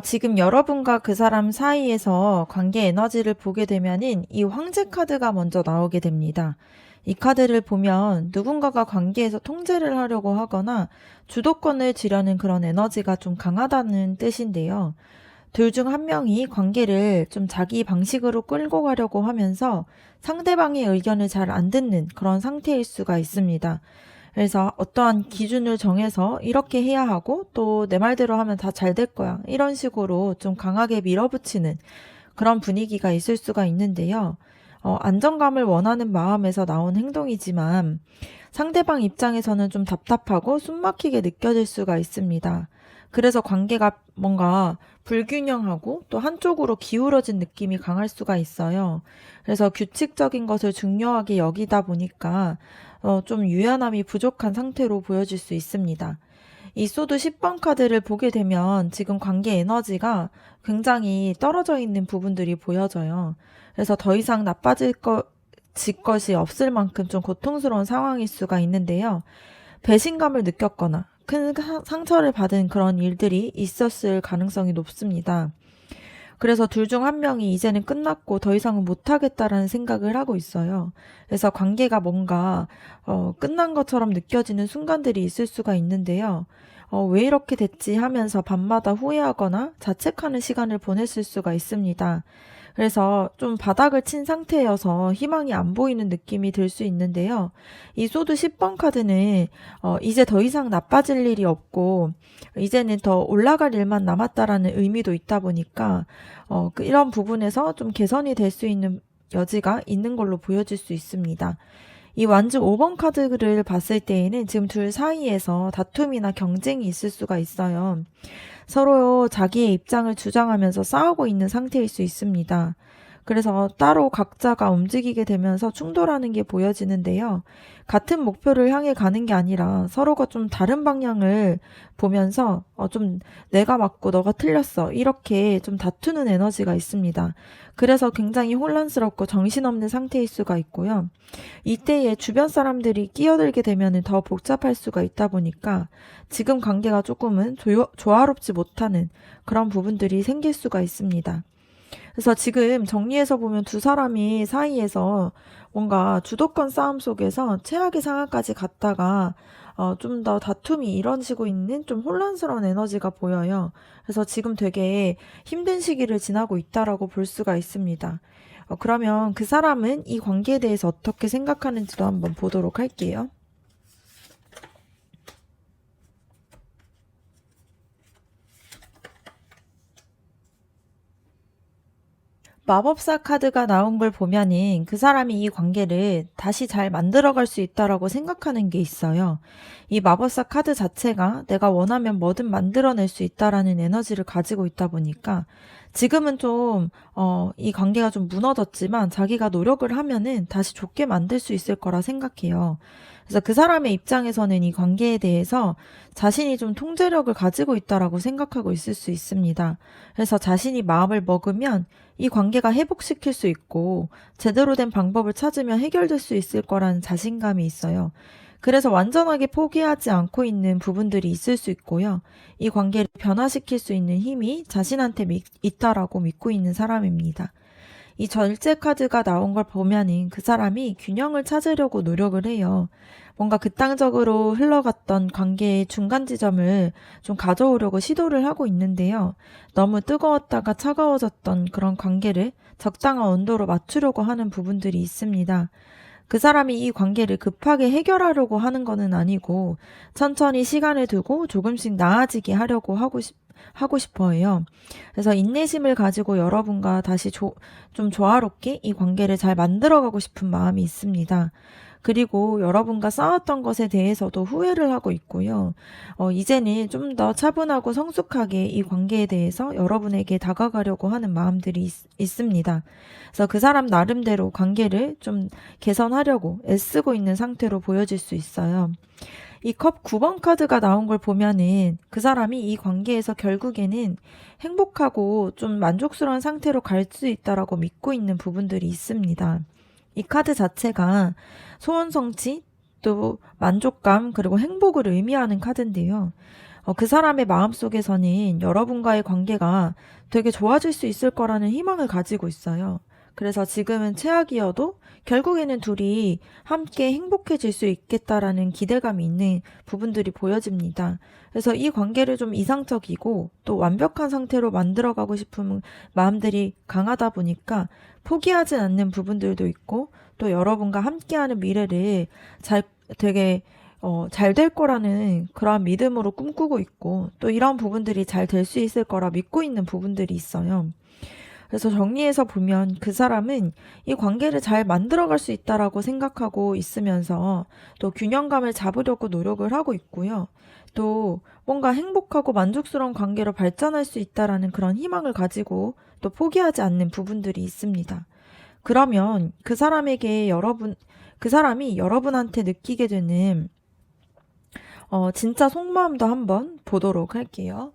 지금 여러분과 그 사람 사이에서 관계 에너지를 보게 되면은 이 황제 카드가 먼저 나오게 됩니다. 이 카드를 보면 누군가가 관계에서 통제를 하려고 하거나 주도권을 쥐려는 그런 에너지가 좀 강하다는 뜻인데요. 둘 중 한 명이 관계를 좀 자기 방식으로 끌고 가려고 하면서 상대방의 의견을 잘 안 듣는 그런 상태일 수가 있습니다. 그래서 어떠한 기준을 정해서 이렇게 해야 하고 또 내 말대로 하면 다 잘 될 거야. 이런 식으로 좀 강하게 밀어붙이는 그런 분위기가 있을 수가 있는데요. 안정감을 원하는 마음에서 나온 행동이지만 상대방 입장에서는 좀 답답하고 숨막히게 느껴질 수가 있습니다. 그래서 관계가 뭔가 불균형하고 또 한쪽으로 기울어진 느낌이 강할 수가 있어요. 그래서 규칙적인 것을 중요하게 여기다 보니까 좀 유연함이 부족한 상태로 보여질 수 있습니다. 이 소드 10번 카드를 보게 되면 지금 관계 에너지가 굉장히 떨어져 있는 부분들이 보여져요. 그래서 더 이상 질 것이 없을 만큼 좀 고통스러운 상황일 수가 있는데요. 배신감을 느꼈거나 큰 상처를 받은 그런 일들이 있었을 가능성이 높습니다. 그래서 둘 중 한 명이 이제는 끝났고 더 이상은 못하겠다라는 생각을 하고 있어요. 그래서 관계가 뭔가 끝난 것처럼 느껴지는 순간들이 있을 수가 있는데요. 왜 이렇게 됐지 하면서 밤마다 후회하거나 자책하는 시간을 보냈을 수가 있습니다. 그래서 좀 바닥을 친 상태여서 희망이 안 보이는 느낌이 들 수 있는데요. 이 소드 10번 카드는 이제 더 이상 나빠질 일이 없고 이제는 더 올라갈 일만 남았다라는 의미도 있다 보니까 이런 부분에서 좀 개선이 될 수 있는 여지가 있는 걸로 보여질 수 있습니다. 이 완주 5번 카드를 봤을 때에는 지금 둘 사이에서 다툼이나 경쟁이 있을 수가 있어요. 서로 자기의 입장을 주장하면서 싸우고 있는 상태일 수 있습니다. 그래서 따로 각자가 움직이게 되면서 충돌하는 게 보여지는데요. 같은 목표를 향해 가는 게 아니라 서로가 좀 다른 방향을 보면서 좀 내가 맞고 너가 틀렸어 이렇게 좀 다투는 에너지가 있습니다. 그래서 굉장히 혼란스럽고 정신없는 상태일 수가 있고요. 이때에 주변 사람들이 끼어들게 되면 더 복잡할 수가 있다 보니까 지금 관계가 조금은 조화롭지 못하는 그런 부분들이 생길 수가 있습니다. 그래서 지금 정리해서 보면 두 사람이 사이에서 뭔가 주도권 싸움 속에서 최악의 상황까지 갔다가 좀 더 다툼이 이뤄지고 있는 좀 혼란스러운 에너지가 보여요. 그래서 지금 되게 힘든 시기를 지나고 있다라고 볼 수가 있습니다. 그러면 그 사람은 이 관계에 대해서 어떻게 생각하는지도 한번 보도록 할게요. 마법사 카드가 나온 걸 보면은 그 사람이 이 관계를 다시 잘 만들어갈 수 있다라고 생각하는 게 있어요. 이 마법사 카드 자체가 내가 원하면 뭐든 만들어낼 수 있다라는 에너지를 가지고 있다 보니까 지금은 좀, 이 관계가 좀 무너졌지만 자기가 노력을 하면은 다시 좋게 만들 수 있을 거라 생각해요. 그래서 그 사람의 입장에서는 이 관계에 대해서 자신이 좀 통제력을 가지고 있다라고 생각하고 있을 수 있습니다. 그래서 자신이 마음을 먹으면 이 관계가 회복시킬 수 있고 제대로 된 방법을 찾으면 해결될 수 있을 거라는 자신감이 있어요. 그래서 완전하게 포기하지 않고 있는 부분들이 있을 수 있고요. 이 관계를 변화시킬 수 있는 힘이 자신한테 있다라고 믿고 있는 사람입니다. 이 절제 카드가 나온 걸 보면은 그 사람이 균형을 찾으려고 노력을 해요. 뭔가 극단적으로 흘러갔던 관계의 중간 지점을 좀 가져오려고 시도를 하고 있는데요. 너무 뜨거웠다가 차가워졌던 그런 관계를 적당한 온도로 맞추려고 하는 부분들이 있습니다. 그 사람이 이 관계를 급하게 해결하려고 하는 거는 아니고 천천히 시간을 두고 조금씩 나아지게 하려고 하고 싶어 해요. 그래서 인내심을 가지고 여러분과 다시 좀 조화롭게 이 관계를 잘 만들어가고 싶은 마음이 있습니다. 그리고 여러분과 싸웠던 것에 대해서도 후회를 하고 있고요. 이제는 좀 더 차분하고 성숙하게 이 관계에 대해서 여러분에게 다가가려고 하는 마음들이 있습니다. 그래서 그 사람 나름대로 관계를 좀 개선하려고 애쓰고 있는 상태로 보여질 수 있어요. 이 컵 9번 카드가 나온 걸 보면은 그 사람이 이 관계에서 결국에는 행복하고 좀 만족스러운 상태로 갈 수 있다라고 믿고 있는 부분들이 있습니다. 이 카드 자체가 소원 성취, 또 만족감, 그리고 행복을 의미하는 카드인데요. 그 사람의 마음속에서는 여러분과의 관계가 되게 좋아질 수 있을 거라는 희망을 가지고 있어요. 그래서 지금은 최악이어도 결국에는 둘이 함께 행복해질 수 있겠다라는 기대감이 있는 부분들이 보여집니다. 그래서 이 관계를 좀 이상적이고 또 완벽한 상태로 만들어가고 싶은 마음들이 강하다 보니까 포기하진 않는 부분들도 있고 또 여러분과 함께하는 미래를 되게 잘 될 거라는 그러한 믿음으로 꿈꾸고 있고 또 이런 부분들이 잘 될 수 있을 거라 믿고 있는 부분들이 있어요. 그래서 정리해서 보면 그 사람은 이 관계를 잘 만들어갈 수 있다라고 생각하고 있으면서 또 균형감을 잡으려고 노력을 하고 있고요. 또 뭔가 행복하고 만족스러운 관계로 발전할 수 있다라는 그런 희망을 가지고 또 포기하지 않는 부분들이 있습니다. 그러면 그 사람이 여러분한테 느끼게 되는 진짜 속마음도 한번 보도록 할게요.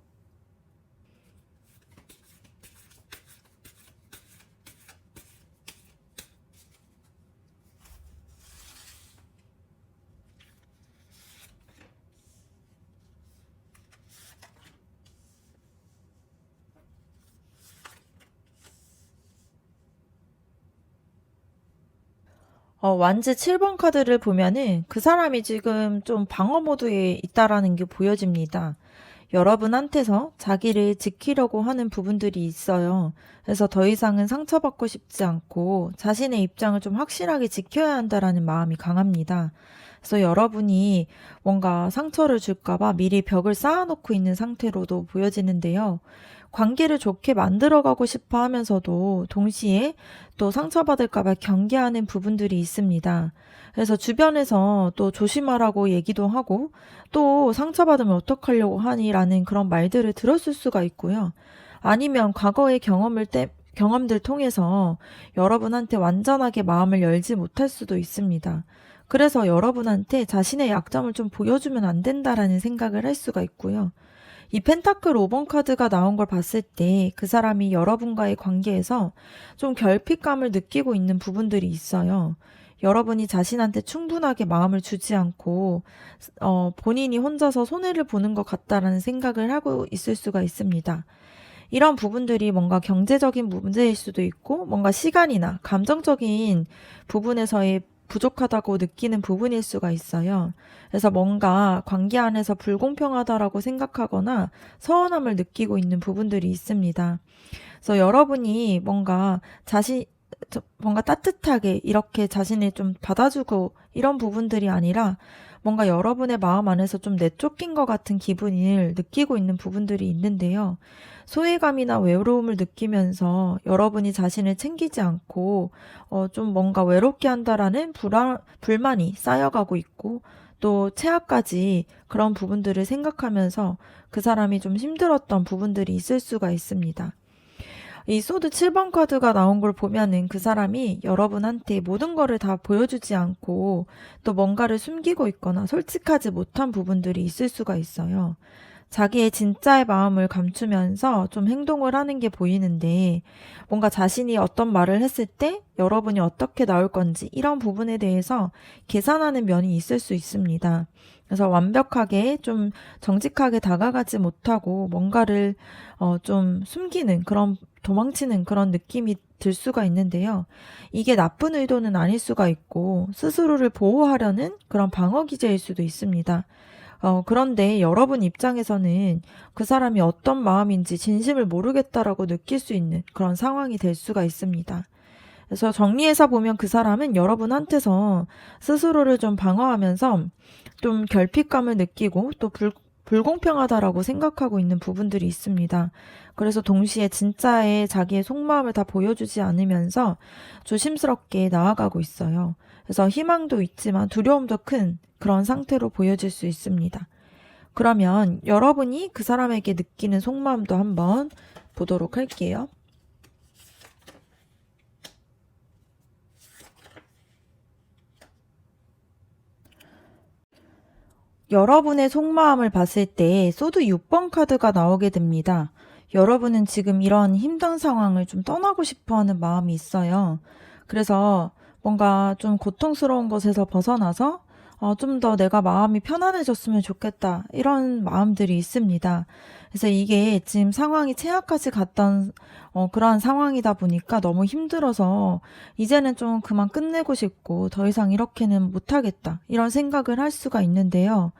완즈 7번 카드를 보면은 그 사람이 지금 좀 방어 모드에 있다라는 게 보여집니다. 여러분한테서 자기를 지키려고 하는 부분들이 있어요. 그래서 더 이상은 상처받고 싶지 않고 자신의 입장을 좀 확실하게 지켜야 한다라는 마음이 강합니다. 그래서 여러분이 뭔가 상처를 줄까봐 미리 벽을 쌓아놓고 있는 상태로도 보여지는데요. 관계를 좋게 만들어가고 싶어 하면서도 동시에 또 상처받을까봐 경계하는 부분들이 있습니다. 그래서 주변에서 또 조심하라고 얘기도 하고 또 상처받으면 어떡하려고 하니라는 그런 말들을 들었을 수가 있고요. 아니면 과거의 경험들 통해서 여러분한테 완전하게 마음을 열지 못할 수도 있습니다. 그래서 여러분한테 자신의 약점을 좀 보여주면 안 된다라는 생각을 할 수가 있고요. 이 펜타클 5번 카드가 나온 걸 봤을 때 그 사람이 여러분과의 관계에서 좀 결핍감을 느끼고 있는 부분들이 있어요. 여러분이 자신한테 충분하게 마음을 주지 않고 본인이 혼자서 손해를 보는 것 같다라는 생각을 하고 있을 수가 있습니다. 이런 부분들이 뭔가 경제적인 문제일 수도 있고 뭔가 시간이나 감정적인 부분에서의 부족하다고 느끼는 부분일 수가 있어요. 그래서 뭔가 관계 안에서 불공평하다라고 생각하거나 서운함을 느끼고 있는 부분들이 있습니다. 그래서 여러분이 뭔가 따뜻하게 이렇게 자신을 좀 받아주고 이런 부분들이 아니라 뭔가 여러분의 마음 안에서 좀 내쫓긴 것 같은 기분을 느끼고 있는 부분들이 있는데요. 소외감이나 외로움을 느끼면서 여러분이 자신을 챙기지 않고 좀 뭔가 외롭게 한다라는 불만이 쌓여가고 있고 또 최악까지 그런 부분들을 생각하면서 그 사람이 좀 힘들었던 부분들이 있을 수가 있습니다. 이 소드 7번 카드가 나온 걸 보면은 그 사람이 여러분한테 모든 거를 다 보여주지 않고 또 뭔가를 숨기고 있거나 솔직하지 못한 부분들이 있을 수가 있어요. 자기의 진짜의 마음을 감추면서 좀 행동을 하는 게 보이는데 뭔가 자신이 어떤 말을 했을 때 여러분이 어떻게 나올 건지 이런 부분에 대해서 계산하는 면이 있을 수 있습니다. 그래서 완벽하게 좀 정직하게 다가가지 못하고 뭔가를 좀 숨기는 그런 도망치는 그런 느낌이 들 수가 있는데요. 이게 나쁜 의도는 아닐 수가 있고 스스로를 보호하려는 그런 방어 기제일 수도 있습니다. 그런데 여러분 입장에서는 그 사람이 어떤 마음인지 진심을 모르겠다라고 느낄 수 있는 그런 상황이 될 수가 있습니다. 그래서 정리해서 보면 그 사람은 여러분한테서 스스로를 좀 방어하면서 좀 결핍감을 느끼고 또 불공평하다라고 생각하고 있는 부분들이 있습니다. 그래서 동시에 진짜의 자기의 속마음을 다 보여주지 않으면서 조심스럽게 나아가고 있어요. 그래서 희망도 있지만 두려움도 큰 그런 상태로 보여질 수 있습니다. 그러면 여러분이 그 사람에게 느끼는 속마음도 한번 보도록 할게요. 여러분의 속마음을 봤을 때 소드 6번 카드가 나오게 됩니다. 여러분은 지금 이런 힘든 상황을 좀 떠나고 싶어 하는 마음이 있어요. 그래서 뭔가 좀 고통스러운 것에서 벗어나서 좀 더 내가 마음이 편안해졌으면 좋겠다. 이런 마음들이 있습니다. 그래서 이게 지금 상황이 최악까지 갔던 그러한 상황이다 보니까 너무 힘들어서 이제는 좀 그만 끝내고 싶고 더 이상 이렇게는 못하겠다. 이런 생각을 할 수가 있는데요.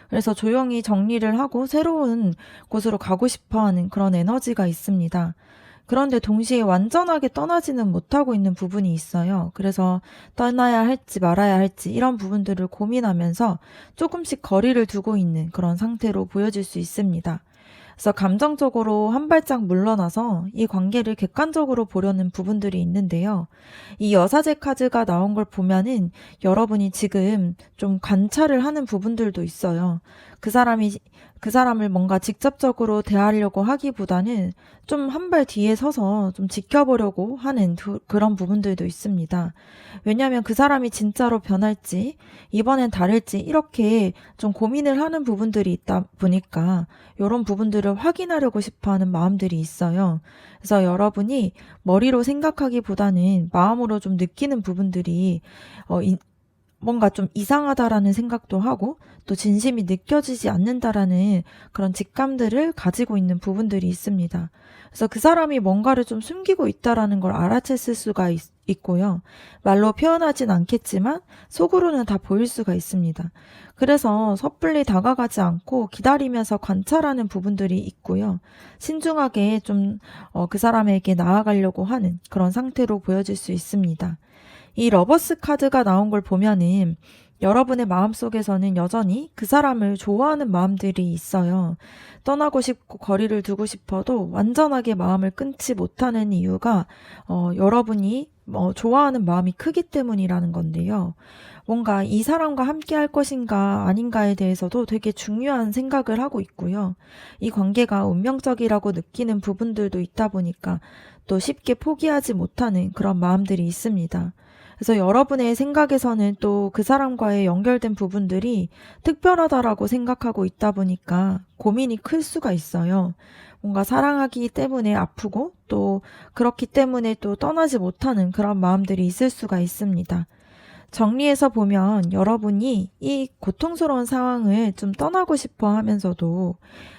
그래서 조용히 정리를 하고 새로운 곳으로 가고 싶어 하는 그런 에너지가 있습니다. 그런데 동시에 완전하게 떠나지는 못하고 있는 부분이 있어요. 그래서 떠나야 할지 말아야 할지 이런 부분들을 고민하면서 조금씩 거리를 두고 있는 그런 상태로 보여질 수 있습니다. 그래서 감정적으로 한 발짝 물러나서 이 관계를 객관적으로 보려는 부분들이 있는데요. 이 여사제 카드가 나온 걸 보면은 여러분이 지금 좀 관찰을 하는 부분들도 있어요. 그 사람을 뭔가 직접적으로 대하려고 하기보다는 좀 한 발 뒤에 서서 좀 지켜보려고 하는 그런 부분들도 있습니다. 왜냐하면 그 사람이 진짜로 변할지, 이번엔 다를지 이렇게 좀 고민을 하는 부분들이 있다 보니까 이런 부분들을 확인하려고 싶어 하는 마음들이 있어요. 그래서 여러분이 머리로 생각하기보다는 마음으로 좀 느끼는 부분들이 뭔가 좀 이상하다라는 생각도 하고 또 진심이 느껴지지 않는다라는 그런 직감들을 가지고 있는 부분들이 있습니다. 그래서 그 사람이 뭔가를 좀 숨기고 있다라는 걸 알아챘을 수가 있고요. 말로 표현하진 않겠지만 속으로는 다 보일 수가 있습니다. 그래서 섣불리 다가가지 않고 기다리면서 관찰하는 부분들이 있고요. 신중하게 좀 그 사람에게 나아가려고 하는 그런 상태로 보여질 수 있습니다. 이 러버스 카드가 나온 걸 보면은 여러분의 마음속에서는 여전히 그 사람을 좋아하는 마음들이 있어요. 떠나고 싶고 거리를 두고 싶어도 완전하게 마음을 끊지 못하는 이유가 여러분이 좋아하는 마음이 크기 때문이라는 건데요. 뭔가 이 사람과 함께 할 것인가 아닌가에 대해서도 되게 중요한 생각을 하고 있고요. 이 관계가 운명적이라고 느끼는 부분들도 있다 보니까 또 쉽게 포기하지 못하는 그런 마음들이 있습니다. 그래서 여러분의 생각에서는 또 그 사람과의 연결된 부분들이 특별하다라고 생각하고 있다 보니까 고민이 클 수가 있어요. 뭔가 사랑하기 때문에 아프고 또 그렇기 때문에 또 떠나지 못하는 그런 마음들이 있을 수가 있습니다. 정리해서 보면 여러분이 이 고통스러운 상황을 좀 떠나고 싶어 하면서도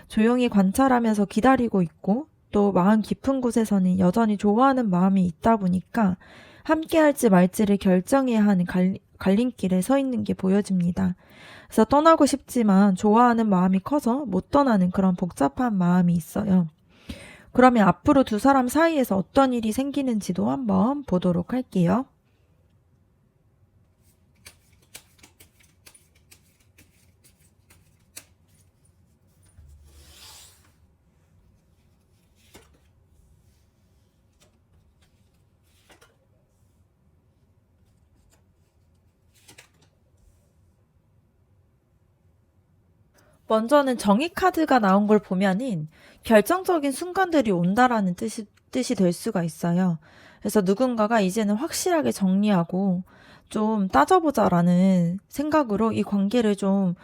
조용히 관찰하면서 기다리고 있고 또 마음 깊은 곳에서는 여전히 좋아하는 마음이 있다 보니까 함께 할지 말지를 결정해야 하는 갈림길에 서 있는 게 보여집니다. 그래서 떠나고 싶지만 좋아하는 마음이 커서 못 떠나는 그런 복잡한 마음이 있어요. 그러면 앞으로 두 사람 사이에서 어떤 일이 생기는지도 한번 보도록 할게요. 먼저는 정의 카드가 나온 걸 보면은 결정적인 순간들이 온다라는 뜻이 될 수가 있어요. 그래서 누군가가 이제는 확실하게 정리하고 좀 따져보자라는 생각으로 이 관계를 좀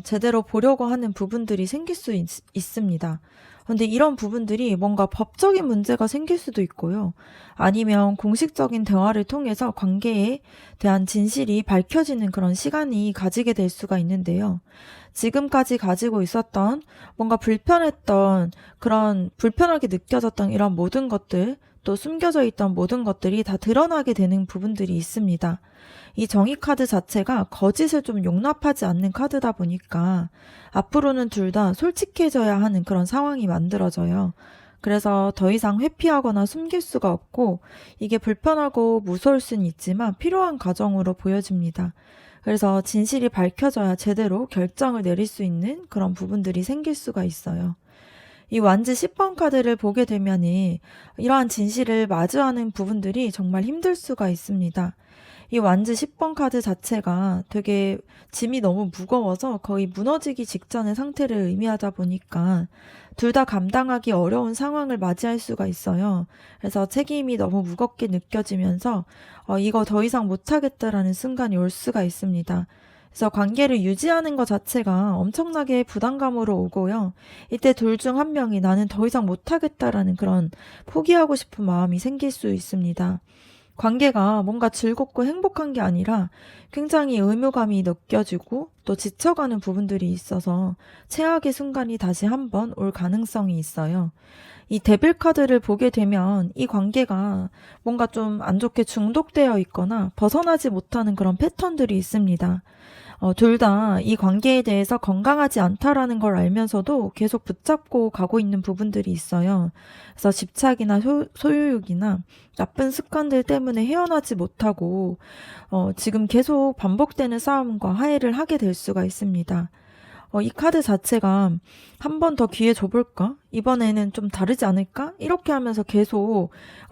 제대로 보려고 하는 부분들이 생길 수 있습니다. 근데 이런 부분들이 뭔가 법적인 문제가 생길 수도 있고요. 아니면 공식적인 대화를 통해서 관계에 대한 진실이 밝혀지는 그런 시간이 가지게 될 수가 있는데요. 지금까지 가지고 있었던 뭔가 불편했던 그런 불편하게 느껴졌던 이런 모든 것들, 또 숨겨져 있던 모든 것들이 다 드러나게 되는 부분들이 있습니다. 이 정의 카드 자체가 거짓을 좀 용납하지 않는 카드다 보니까 앞으로는 둘 다 솔직해져야 하는 그런 상황이 만들어져요. 그래서 더 이상 회피하거나 숨길 수가 없고 이게 불편하고 무서울 수는 있지만 필요한 과정으로 보여집니다. 그래서 진실이 밝혀져야 제대로 결정을 내릴 수 있는 그런 부분들이 생길 수가 있어요. 이 완즈 10번 카드를 보게 되면은 이러한 진실을 마주하는 부분들이 정말 힘들 수가 있습니다. 이 완즈 10번 카드 자체가 되게 짐이 너무 무거워서 거의 무너지기 직전의 상태를 의미하다 보니까 둘 다 감당하기 어려운 상황을 맞이할 수가 있어요. 그래서 책임이 너무 무겁게 느껴지면서 이거 더 이상 못하겠다라는 순간이 올 수가 있습니다. 그래서 관계를 유지하는 것 자체가 엄청나게 부담감으로 오고요. 이때 둘 중 한 명이 나는 더 이상 못하겠다라는 그런 포기하고 싶은 마음이 생길 수 있습니다. 관계가 뭔가 즐겁고 행복한 게 아니라 굉장히 의무감이 느껴지고 또 지쳐가는 부분들이 있어서 최악의 순간이 다시 한번 올 가능성이 있어요. 이 데빌 카드를 보게 되면 이 관계가 뭔가 좀 안 좋게 중독되어 있거나 벗어나지 못하는 그런 패턴들이 있습니다. 둘 다 이 관계에 대해서 건강하지 않다라는 걸 알면서도 계속 붙잡고 가고 있는 부분들이 있어요. 그래서 집착이나 소유욕이나 나쁜 습관들 때문에 헤어나지 못하고 지금 계속 반복되는 싸움과 화해를 하게 될 수가 있습니다. 이 카드 자체가 한 번 더 기회 줘볼까? 이번에는 좀 다르지 않을까? 이렇게 하면서 계속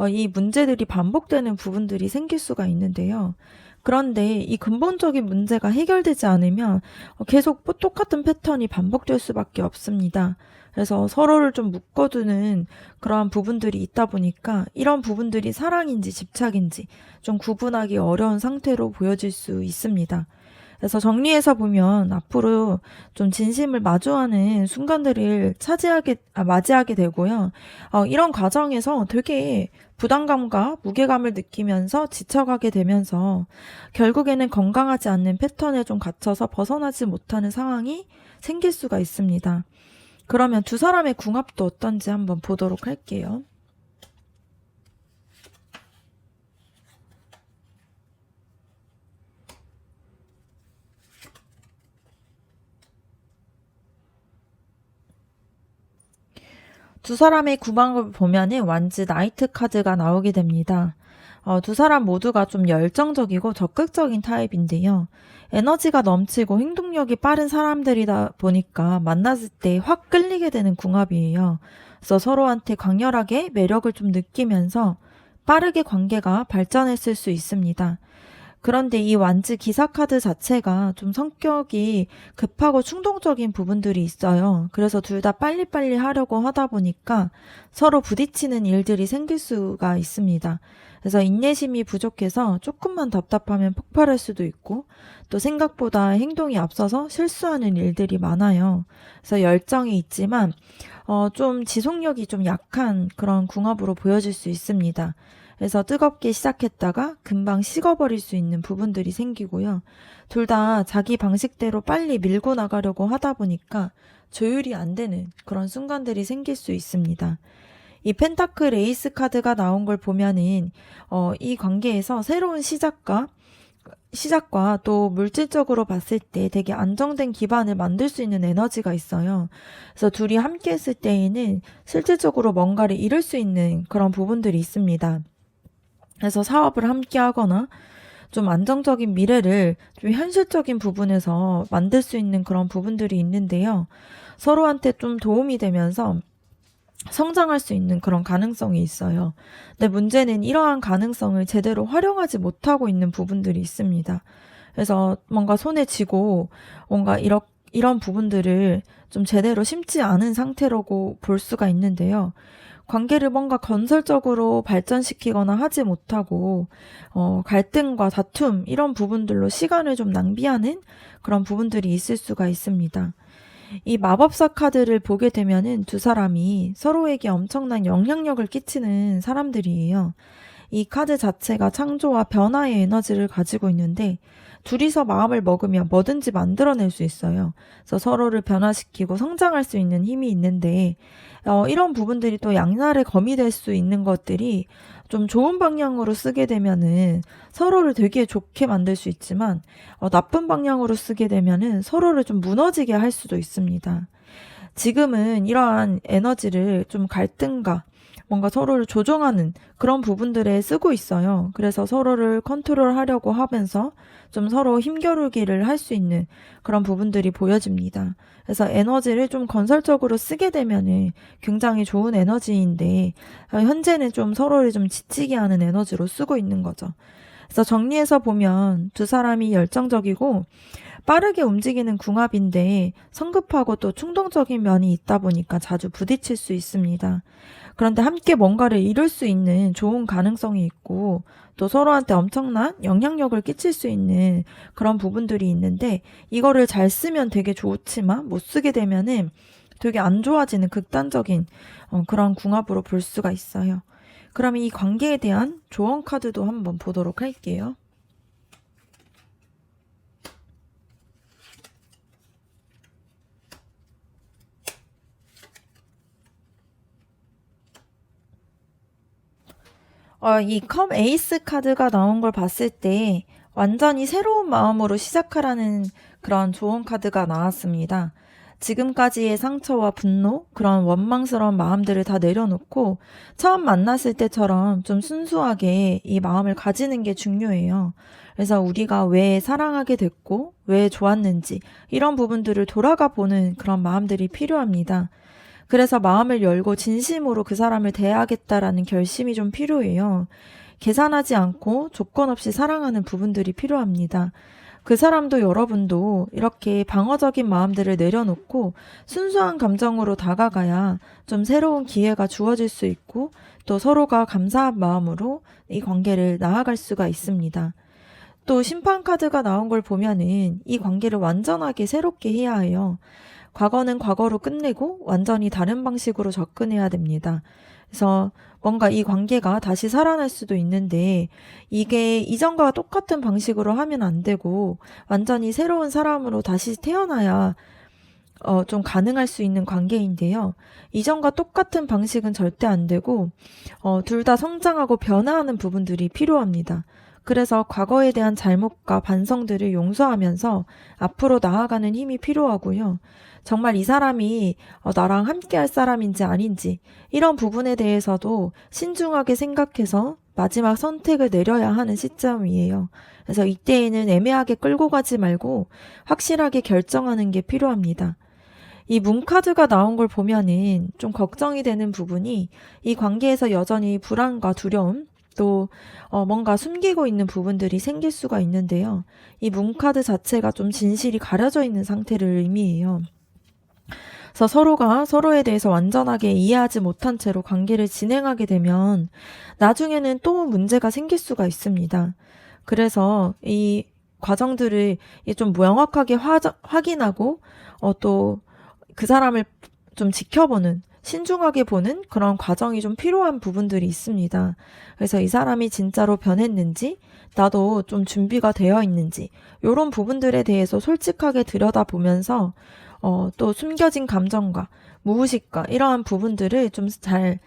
이 문제들이 반복되는 부분들이 생길 수가 있는데요. 그런데 이 근본적인 문제가 해결되지 않으면 계속 똑같은 패턴이 반복될 수밖에 없습니다. 그래서 서로를 좀 묶어두는 그러한 부분들이 있다 보니까 이런 부분들이 사랑인지 집착인지 좀 구분하기 어려운 상태로 보여질 수 있습니다. 그래서 정리해서 보면 앞으로 좀 진심을 마주하는 순간들을 맞이하게 되고요. 이런 과정에서 되게 부담감과 무게감을 느끼면서 지쳐가게 되면서 결국에는 건강하지 않는 패턴에 좀 갇혀서 벗어나지 못하는 상황이 생길 수가 있습니다. 그러면 두 사람의 궁합도 어떤지 한번 보도록 할게요. 두 사람의 궁합을 보면은 완즈 나이트 카드가 나오게 됩니다. 두 사람 모두가 좀 열정적이고 적극적인 타입인데요. 에너지가 넘치고 행동력이 빠른 사람들이다 보니까 만났을 때 확 끌리게 되는 궁합이에요. 그래서 서로한테 강렬하게 매력을 좀 느끼면서 빠르게 관계가 발전했을 수 있습니다. 그런데 이 완즈 기사 카드 자체가 좀 성격이 급하고 충동적인 부분들이 있어요. 그래서 둘 다 빨리빨리 하려고 하다 보니까 서로 부딪히는 일들이 생길 수가 있습니다. 그래서 인내심이 부족해서 조금만 답답하면 폭발할 수도 있고 또 생각보다 행동이 앞서서 실수하는 일들이 많아요. 그래서 열정이 있지만 좀 지속력이 좀 약한 그런 궁합으로 보여질 수 있습니다. 그래서 뜨겁게 시작했다가 금방 식어버릴 수 있는 부분들이 생기고요. 둘 다 자기 방식대로 빨리 밀고 나가려고 하다 보니까 조율이 안 되는 그런 순간들이 생길 수 있습니다. 이 펜타클 에이스 카드가 나온 걸 보면은 이 관계에서 새로운 시작과 또 물질적으로 봤을 때 되게 안정된 기반을 만들 수 있는 에너지가 있어요. 그래서 둘이 함께 했을 때에는 실질적으로 뭔가를 이룰 수 있는 그런 부분들이 있습니다. 그래서 사업을 함께 하거나 좀 안정적인 미래를 좀 현실적인 부분에서 만들 수 있는 그런 부분들이 있는데요. 서로한테 좀 도움이 되면서 성장할 수 있는 그런 가능성이 있어요. 근데 문제는 이러한 가능성을 제대로 활용하지 못하고 있는 부분들이 있습니다. 그래서 뭔가 손에 쥐고 뭔가 이런 부분들을 좀 제대로 심지 않은 상태라고 볼 수가 있는데요. 관계를 뭔가 건설적으로 발전시키거나 하지 못하고 갈등과 다툼 이런 부분들로 시간을 좀 낭비하는 그런 부분들이 있을 수가 있습니다. 이 마법사 카드를 보게 되면은 두 사람이 서로에게 엄청난 영향력을 끼치는 사람들이에요. 이 카드 자체가 창조와 변화의 에너지를 가지고 있는데 둘이서 마음을 먹으면 뭐든지 만들어낼 수 있어요. 그래서 서로를 변화시키고 성장할 수 있는 힘이 있는데 이런 부분들이 또 양날의 검이 될 수 있는 것들이 좀 좋은 방향으로 쓰게 되면은 서로를 되게 좋게 만들 수 있지만 나쁜 방향으로 쓰게 되면은 서로를 좀 무너지게 할 수도 있습니다. 지금은 이러한 에너지를 좀 갈등과 뭔가 서로를 조정하는 그런 부분들에 쓰고 있어요. 그래서 서로를 컨트롤하려고 하면서 좀 서로 힘겨루기를 할 수 있는 그런 부분들이 보여집니다. 그래서 에너지를 좀 건설적으로 쓰게 되면은 굉장히 좋은 에너지인데 현재는 좀 서로를 좀 지치게 하는 에너지로 쓰고 있는 거죠. 그래서 정리해서 보면 두 사람이 열정적이고 빠르게 움직이는 궁합인데 성급하고 또 충동적인 면이 있다 보니까 자주 부딪힐 수 있습니다. 그런데 함께 뭔가를 이룰 수 있는 좋은 가능성이 있고 또 서로한테 엄청난 영향력을 끼칠 수 있는 그런 부분들이 있는데 이거를 잘 쓰면 되게 좋지만 못 쓰게 되면은 되게 안 좋아지는 극단적인 그런 궁합으로 볼 수가 있어요. 그럼 이 관계에 대한 조언 카드도 한번 보도록 할게요. 이 컵 에이스 카드가 나온 걸 봤을 때 완전히 새로운 마음으로 시작하라는 그런 조언 카드가 나왔습니다. 지금까지의 상처와 분노, 그런 원망스러운 마음들을 다 내려놓고 처음 만났을 때처럼 좀 순수하게 이 마음을 가지는 게 중요해요. 그래서 우리가 왜 사랑하게 됐고 왜 좋았는지 이런 부분들을 돌아가 보는 그런 마음들이 필요합니다. 그래서 마음을 열고 진심으로 그 사람을 대하겠다라는 결심이 좀 필요해요. 계산하지 않고 조건 없이 사랑하는 부분들이 필요합니다. 그 사람도 여러분도 이렇게 방어적인 마음들을 내려놓고 순수한 감정으로 다가가야 좀 새로운 기회가 주어질 수 있고 또 서로가 감사한 마음으로 이 관계를 나아갈 수가 있습니다. 또 심판 카드가 나온 걸 보면은 이 관계를 완전하게 새롭게 해야 해요. 과거는 과거로 끝내고 완전히 다른 방식으로 접근해야 됩니다. 그래서 뭔가 이 관계가 다시 살아날 수도 있는데 이게 이전과 똑같은 방식으로 하면 안 되고 완전히 새로운 사람으로 다시 태어나야 좀 가능할 수 있는 관계인데요. 이전과 똑같은 방식은 절대 안 되고 둘 다 성장하고 변화하는 부분들이 필요합니다. 그래서 과거에 대한 잘못과 반성들을 용서하면서 앞으로 나아가는 힘이 필요하고요. 정말 이 사람이 나랑 함께 할 사람인지 아닌지 이런 부분에 대해서도 신중하게 생각해서 마지막 선택을 내려야 하는 시점이에요. 그래서 이때에는 애매하게 끌고 가지 말고 확실하게 결정하는 게 필요합니다. 이 문카드가 나온 걸 보면은 좀 걱정이 되는 부분이 이 관계에서 여전히 불안과 두려움 또 뭔가 숨기고 있는 부분들이 생길 수가 있는데요. 이 문카드 자체가 좀 진실이 가려져 있는 상태를 의미해요. 그래서 서로가 서로에 대해서 완전하게 이해하지 못한 채로 관계를 진행하게 되면 나중에는 또 문제가 생길 수가 있습니다. 그래서 이 과정들을 좀 명확하게 확인하고 또 그 사람을 좀 지켜보는 신중하게 보는 그런 과정이 좀 필요한 부분들이 있습니다. 그래서 이 사람이 진짜로 변했는지 나도 좀 준비가 되어 있는지 이런 부분들에 대해서 솔직하게 들여다보면서 또 숨겨진 감정과 무의식과 이러한 부분들을 좀 잘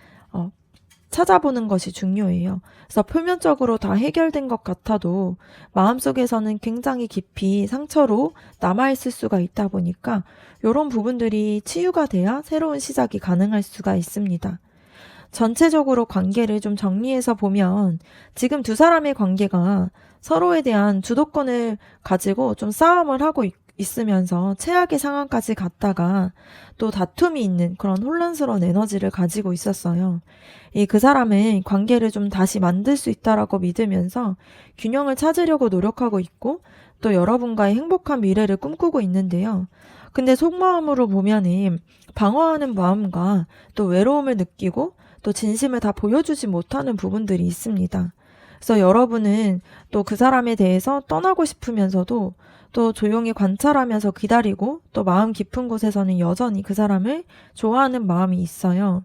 찾아보는 것이 중요해요. 그래서 표면적으로 다 해결된 것 같아도 마음속에서는 굉장히 깊이 상처로 남아있을 수가 있다 보니까 이런 부분들이 치유가 돼야 새로운 시작이 가능할 수가 있습니다. 전체적으로 관계를 좀 정리해서 보면 지금 두 사람의 관계가 서로에 대한 주도권을 가지고 좀 싸움을 하고 있으면서 최악의 상황까지 갔다가 또 다툼이 있는 그런 혼란스러운 에너지를 가지고 있었어요. 그 사람은 관계를 좀 다시 만들 수 있다라고 믿으면서 균형을 찾으려고 노력하고 있고 또 여러분과의 행복한 미래를 꿈꾸고 있는데요. 근데 속마음으로 보면은 방어하는 마음과 또 외로움을 느끼고 또 진심을 다 보여주지 못하는 부분들이 있습니다. 그래서 여러분은 또 그 사람에 대해서 떠나고 싶으면서도 또 조용히 관찰하면서 기다리고 또 마음 깊은 곳에서는 여전히 그 사람을 좋아하는 마음이 있어요.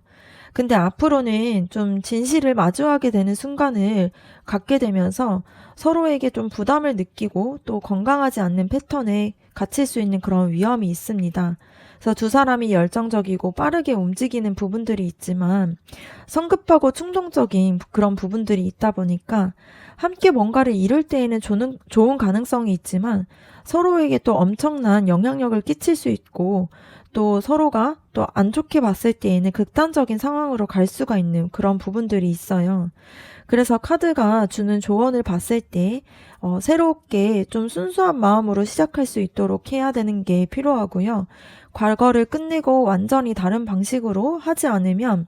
근데 앞으로는 좀 진실을 마주하게 되는 순간을 갖게 되면서 서로에게 좀 부담을 느끼고 또 건강하지 않는 패턴에 갇힐 수 있는 그런 위험이 있습니다. 그래서 두 사람이 열정적이고 빠르게 움직이는 부분들이 있지만 성급하고 충동적인 그런 부분들이 있다 보니까 함께 뭔가를 이룰 때에는 좋은 가능성이 있지만 서로에게 또 엄청난 영향력을 끼칠 수 있고 또 서로가 또 안 좋게 봤을 때에는 극단적인 상황으로 갈 수가 있는 그런 부분들이 있어요. 그래서 카드가 주는 조언을 봤을 때 새롭게 좀 순수한 마음으로 시작할 수 있도록 해야 되는 게 필요하고요. 과거를 끝내고 완전히 다른 방식으로 하지 않으면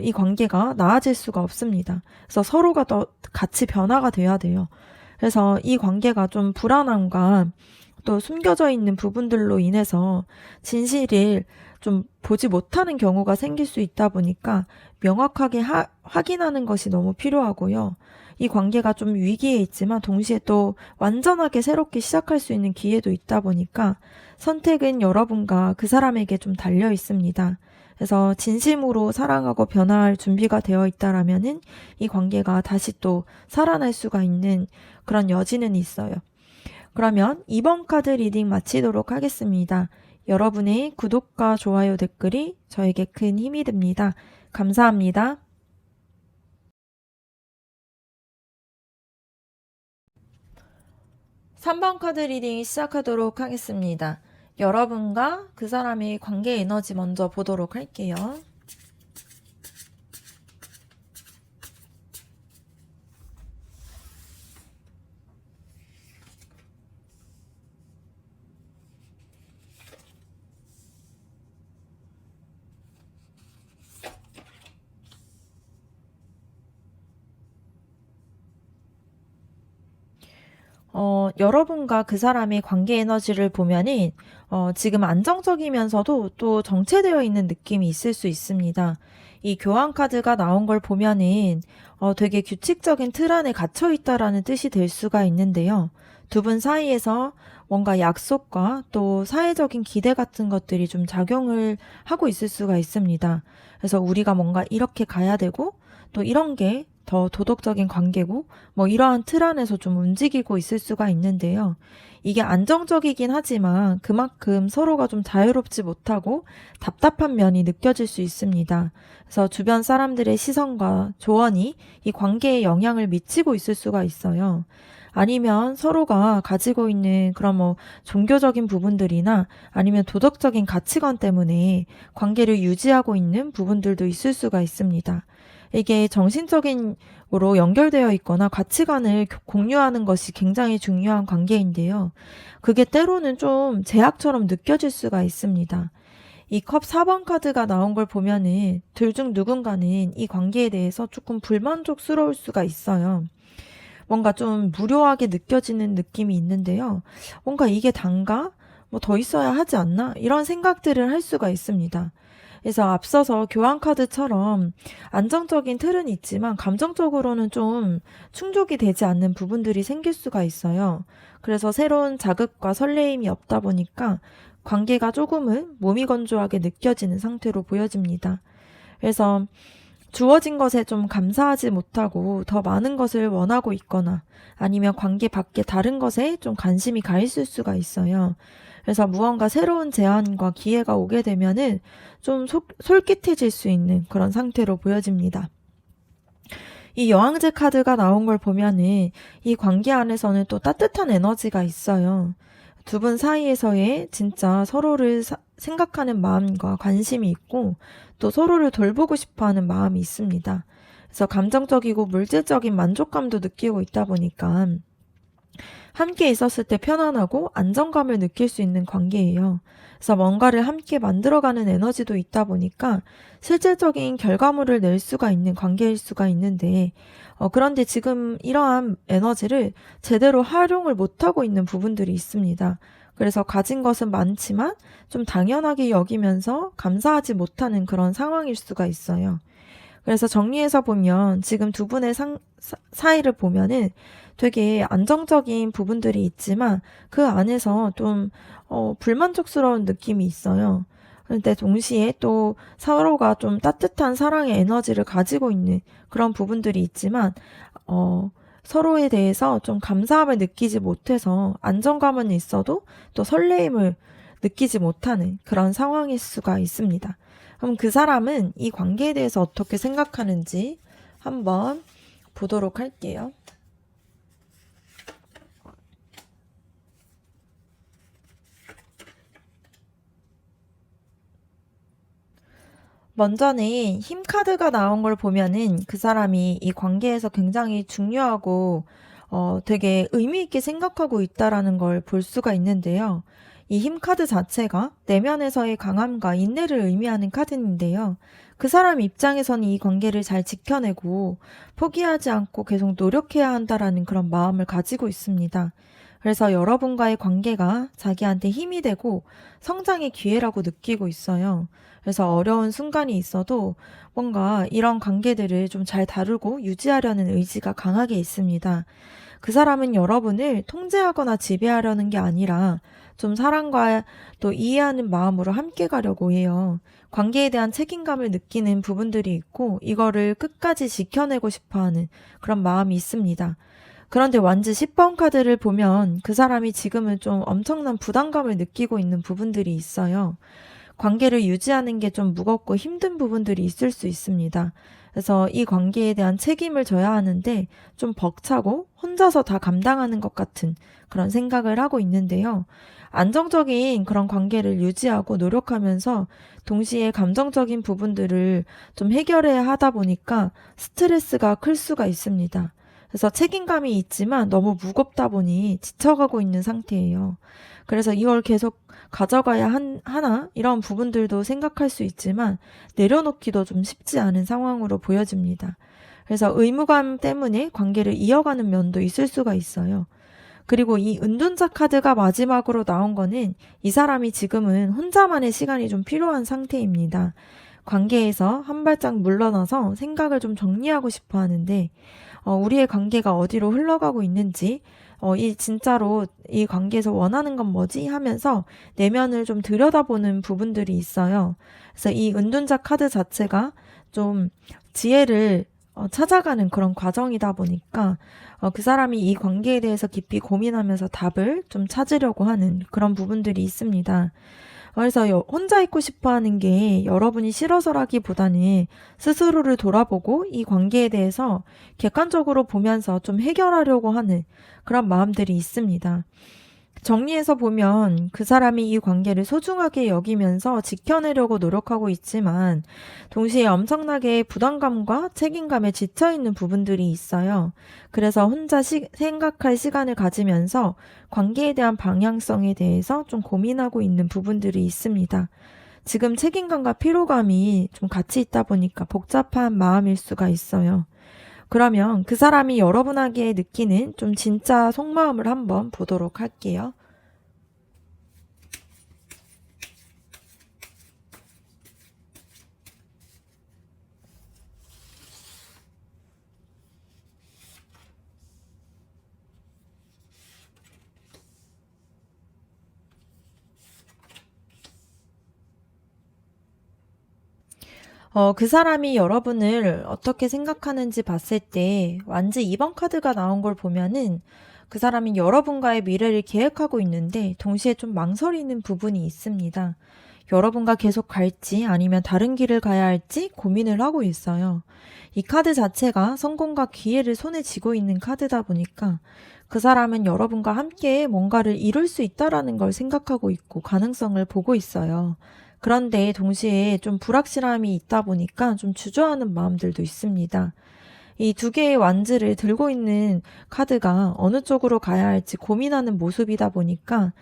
이 관계가 나아질 수가 없습니다. 그래서 서로가 더 같이 변화가 돼야 돼요. 그래서 이 관계가 좀 불안함과 또 숨겨져 있는 부분들로 인해서 진실을 좀 보지 못하는 경우가 생길 수 있다 보니까 명확하게 확인하는 것이 너무 필요하고요. 이 관계가 좀 위기에 있지만 동시에 또 완전하게 새롭게 시작할 수 있는 기회도 있다 보니까 선택은 여러분과 그 사람에게 좀 달려 있습니다. 그래서 진심으로 사랑하고 변화할 준비가 되어 있다라면은 이 관계가 다시 또 살아날 수가 있는 그런 여지는 있어요. 그러면 이번 카드 리딩 마치도록 하겠습니다. 여러분의 구독과 좋아요 댓글이 저에게 큰 힘이 됩니다. 감사합니다. 3번 카드 리딩 시작하도록 하겠습니다. 여러분과 그 사람의 관계 에너지 먼저 보도록 할게요. 여러분과 그 사람의 관계 에너지를 보면은 지금 안정적이면서도 또 정체되어 있는 느낌이 있을 수 있습니다. 이 교환 카드가 나온 걸 보면은 되게 규칙적인 틀 안에 갇혀 있다라는 뜻이 될 수가 있는데요. 두 분 사이에서 뭔가 약속과 또 사회적인 기대 같은 것들이 좀 작용을 하고 있을 수가 있습니다. 그래서 우리가 뭔가 이렇게 가야 되고 또 이런 게 더 도덕적인 관계고 뭐 이러한 틀 안에서 좀 움직이고 있을 수가 있는데요. 이게 안정적이긴 하지만 그만큼 서로가 좀 자유롭지 못하고 답답한 면이 느껴질 수 있습니다. 그래서 주변 사람들의 시선과 조언이 이 관계에 영향을 미치고 있을 수가 있어요. 아니면 서로가 가지고 있는 그런 뭐 종교적인 부분들이나 아니면 도덕적인 가치관 때문에 관계를 유지하고 있는 부분들도 있을 수가 있습니다. 이게 정신적인으로 연결되어 있거나 가치관을 공유하는 것이 굉장히 중요한 관계인데요. 그게 때로는 좀 제약처럼 느껴질 수가 있습니다. 이 컵 4번 카드가 나온 걸 보면은 둘 중 누군가는 이 관계에 대해서 조금 불만족스러울 수가 있어요. 뭔가 좀 무료하게 느껴지는 느낌이 있는데요. 뭔가 이게 단가? 뭐 더 있어야 하지 않나? 이런 생각들을 할 수가 있습니다. 그래서 앞서서 교환 카드처럼 안정적인 틀은 있지만 감정적으로는 좀 충족이 되지 않는 부분들이 생길 수가 있어요. 그래서 새로운 자극과 설레임이 없다 보니까 관계가 조금은 몸이 건조하게 느껴지는 상태로 보여집니다. 그래서 주어진 것에 좀 감사하지 못하고 더 많은 것을 원하고 있거나 아니면 관계 밖에 다른 것에 좀 관심이 가 있을 수가 있어요. 그래서 무언가 새로운 제안과 기회가 오게 되면은 좀 솔깃해질 수 있는 그런 상태로 보여집니다. 이 여왕제 카드가 나온 걸 보면은 이 관계 안에서는 또 따뜻한 에너지가 있어요. 두 분 사이에서의 진짜 서로를 생각하는 마음과 관심이 있고 또 서로를 돌보고 싶어 하는 마음이 있습니다. 그래서 감정적이고 물질적인 만족감도 느끼고 있다 보니까 함께 있었을 때 편안하고 안정감을 느낄 수 있는 관계예요. 그래서 뭔가를 함께 만들어가는 에너지도 있다 보니까 실질적인 결과물을 낼 수가 있는 관계일 수가 있는데, 그런데 지금 이러한 에너지를 제대로 활용을 못하고 있는 부분들이 있습니다. 그래서 가진 것은 많지만 좀 당연하게 여기면서 감사하지 못하는 그런 상황일 수가 있어요. 그래서 정리해서 보면 지금 두 분의 사이를 보면은 되게 안정적인 부분들이 있지만 그 안에서 좀 불만족스러운 느낌이 있어요. 그런데 동시에 또 서로가 좀 따뜻한 사랑의 에너지를 가지고 있는 그런 부분들이 있지만 서로에 대해서 좀 감사함을 느끼지 못해서 안정감은 있어도 또 설레임을 느끼지 못하는 그런 상황일 수가 있습니다. 그럼 그 사람은 이 관계에 대해서 어떻게 생각하는지 한번 보도록 할게요. 먼저는 힘 카드가 나온 걸 보면은 그 사람이 이 관계에서 굉장히 중요하고 되게 의미 있게 생각하고 있다라는 걸 볼 수가 있는데요. 이 힘 카드 자체가 내면에서의 강함과 인내를 의미하는 카드인데요. 그 사람 입장에서는 이 관계를 잘 지켜내고 포기하지 않고 계속 노력해야 한다라는 그런 마음을 가지고 있습니다. 그래서 여러분과의 관계가 자기한테 힘이 되고 성장의 기회라고 느끼고 있어요. 그래서 어려운 순간이 있어도 뭔가 이런 관계들을 좀 잘 다루고 유지하려는 의지가 강하게 있습니다. 그 사람은 여러분을 통제하거나 지배하려는 게 아니라 좀 사랑과 또 이해하는 마음으로 함께 가려고 해요. 관계에 대한 책임감을 느끼는 부분들이 있고 이거를 끝까지 지켜내고 싶어 하는 그런 마음이 있습니다. 그런데 완즈 10번 카드를 보면 그 사람이 지금은 좀 엄청난 부담감을 느끼고 있는 부분들이 있어요. 관계를 유지하는 게 좀 무겁고 힘든 부분들이 있을 수 있습니다. 그래서 이 관계에 대한 책임을 져야 하는데 좀 벅차고 혼자서 다 감당하는 것 같은 그런 생각을 하고 있는데요. 안정적인 그런 관계를 유지하고 노력하면서 동시에 감정적인 부분들을 좀 해결해야 하다 보니까 스트레스가 클 수가 있습니다. 그래서 책임감이 있지만 너무 무겁다 보니 지쳐가고 있는 상태예요. 그래서 이걸 계속 가져가야 하나? 이런 부분들도 생각할 수 있지만 내려놓기도 좀 쉽지 않은 상황으로 보여집니다. 그래서 의무감 때문에 관계를 이어가는 면도 있을 수가 있어요. 그리고 이 은둔자 카드가 마지막으로 나온 거는 이 사람이 지금은 혼자만의 시간이 좀 필요한 상태입니다. 관계에서 한 발짝 물러나서 생각을 좀 정리하고 싶어 하는데 우리의 관계가 어디로 흘러가고 있는지, 이 진짜로 이 관계에서 원하는 건 뭐지? 하면서 내면을 좀 들여다보는 부분들이 있어요. 그래서 이 은둔자 카드 자체가 좀 지혜를 찾아가는 그런 과정이다 보니까 그 사람이 이 관계에 대해서 깊이 고민하면서 답을 좀 찾으려고 하는 그런 부분들이 있습니다. 그래서 혼자 있고 싶어 하는 게 여러분이 싫어서라기보다는 스스로를 돌아보고 이 관계에 대해서 객관적으로 보면서 좀 해결하려고 하는 그런 마음들이 있습니다. 정리해서 보면 그 사람이 이 관계를 소중하게 여기면서 지켜내려고 노력하고 있지만 동시에 엄청나게 부담감과 책임감에 지쳐있는 부분들이 있어요. 그래서 혼자 생각할 시간을 가지면서 관계에 대한 방향성에 대해서 좀 고민하고 있는 부분들이 있습니다. 지금 책임감과 피로감이 좀 같이 있다 보니까 복잡한 마음일 수가 있어요. 그러면 그 사람이 여러분에게 느끼는 좀 진짜 속마음을 한번 보도록 할게요. 그 사람이 여러분을 어떻게 생각하는지 봤을 때 완즈 2번 카드가 나온 걸 보면은 그 사람이 여러분과의 미래를 계획하고 있는데 동시에 좀 망설이는 부분이 있습니다. 여러분과 계속 갈지 아니면 다른 길을 가야 할지 고민을 하고 있어요. 이 카드 자체가 성공과 기회를 손에 쥐고 있는 카드다 보니까 그 사람은 여러분과 함께 뭔가를 이룰 수 있다라는 걸 생각하고 있고 가능성을 보고 있어요. 그런데 동시에 좀 불확실함이 있다 보니까 좀 주저하는 마음들도 있습니다. 이 두 개의 완즈를 들고 있는 카드가 어느 쪽으로 가야 할지 고민하는 모습이다 보니까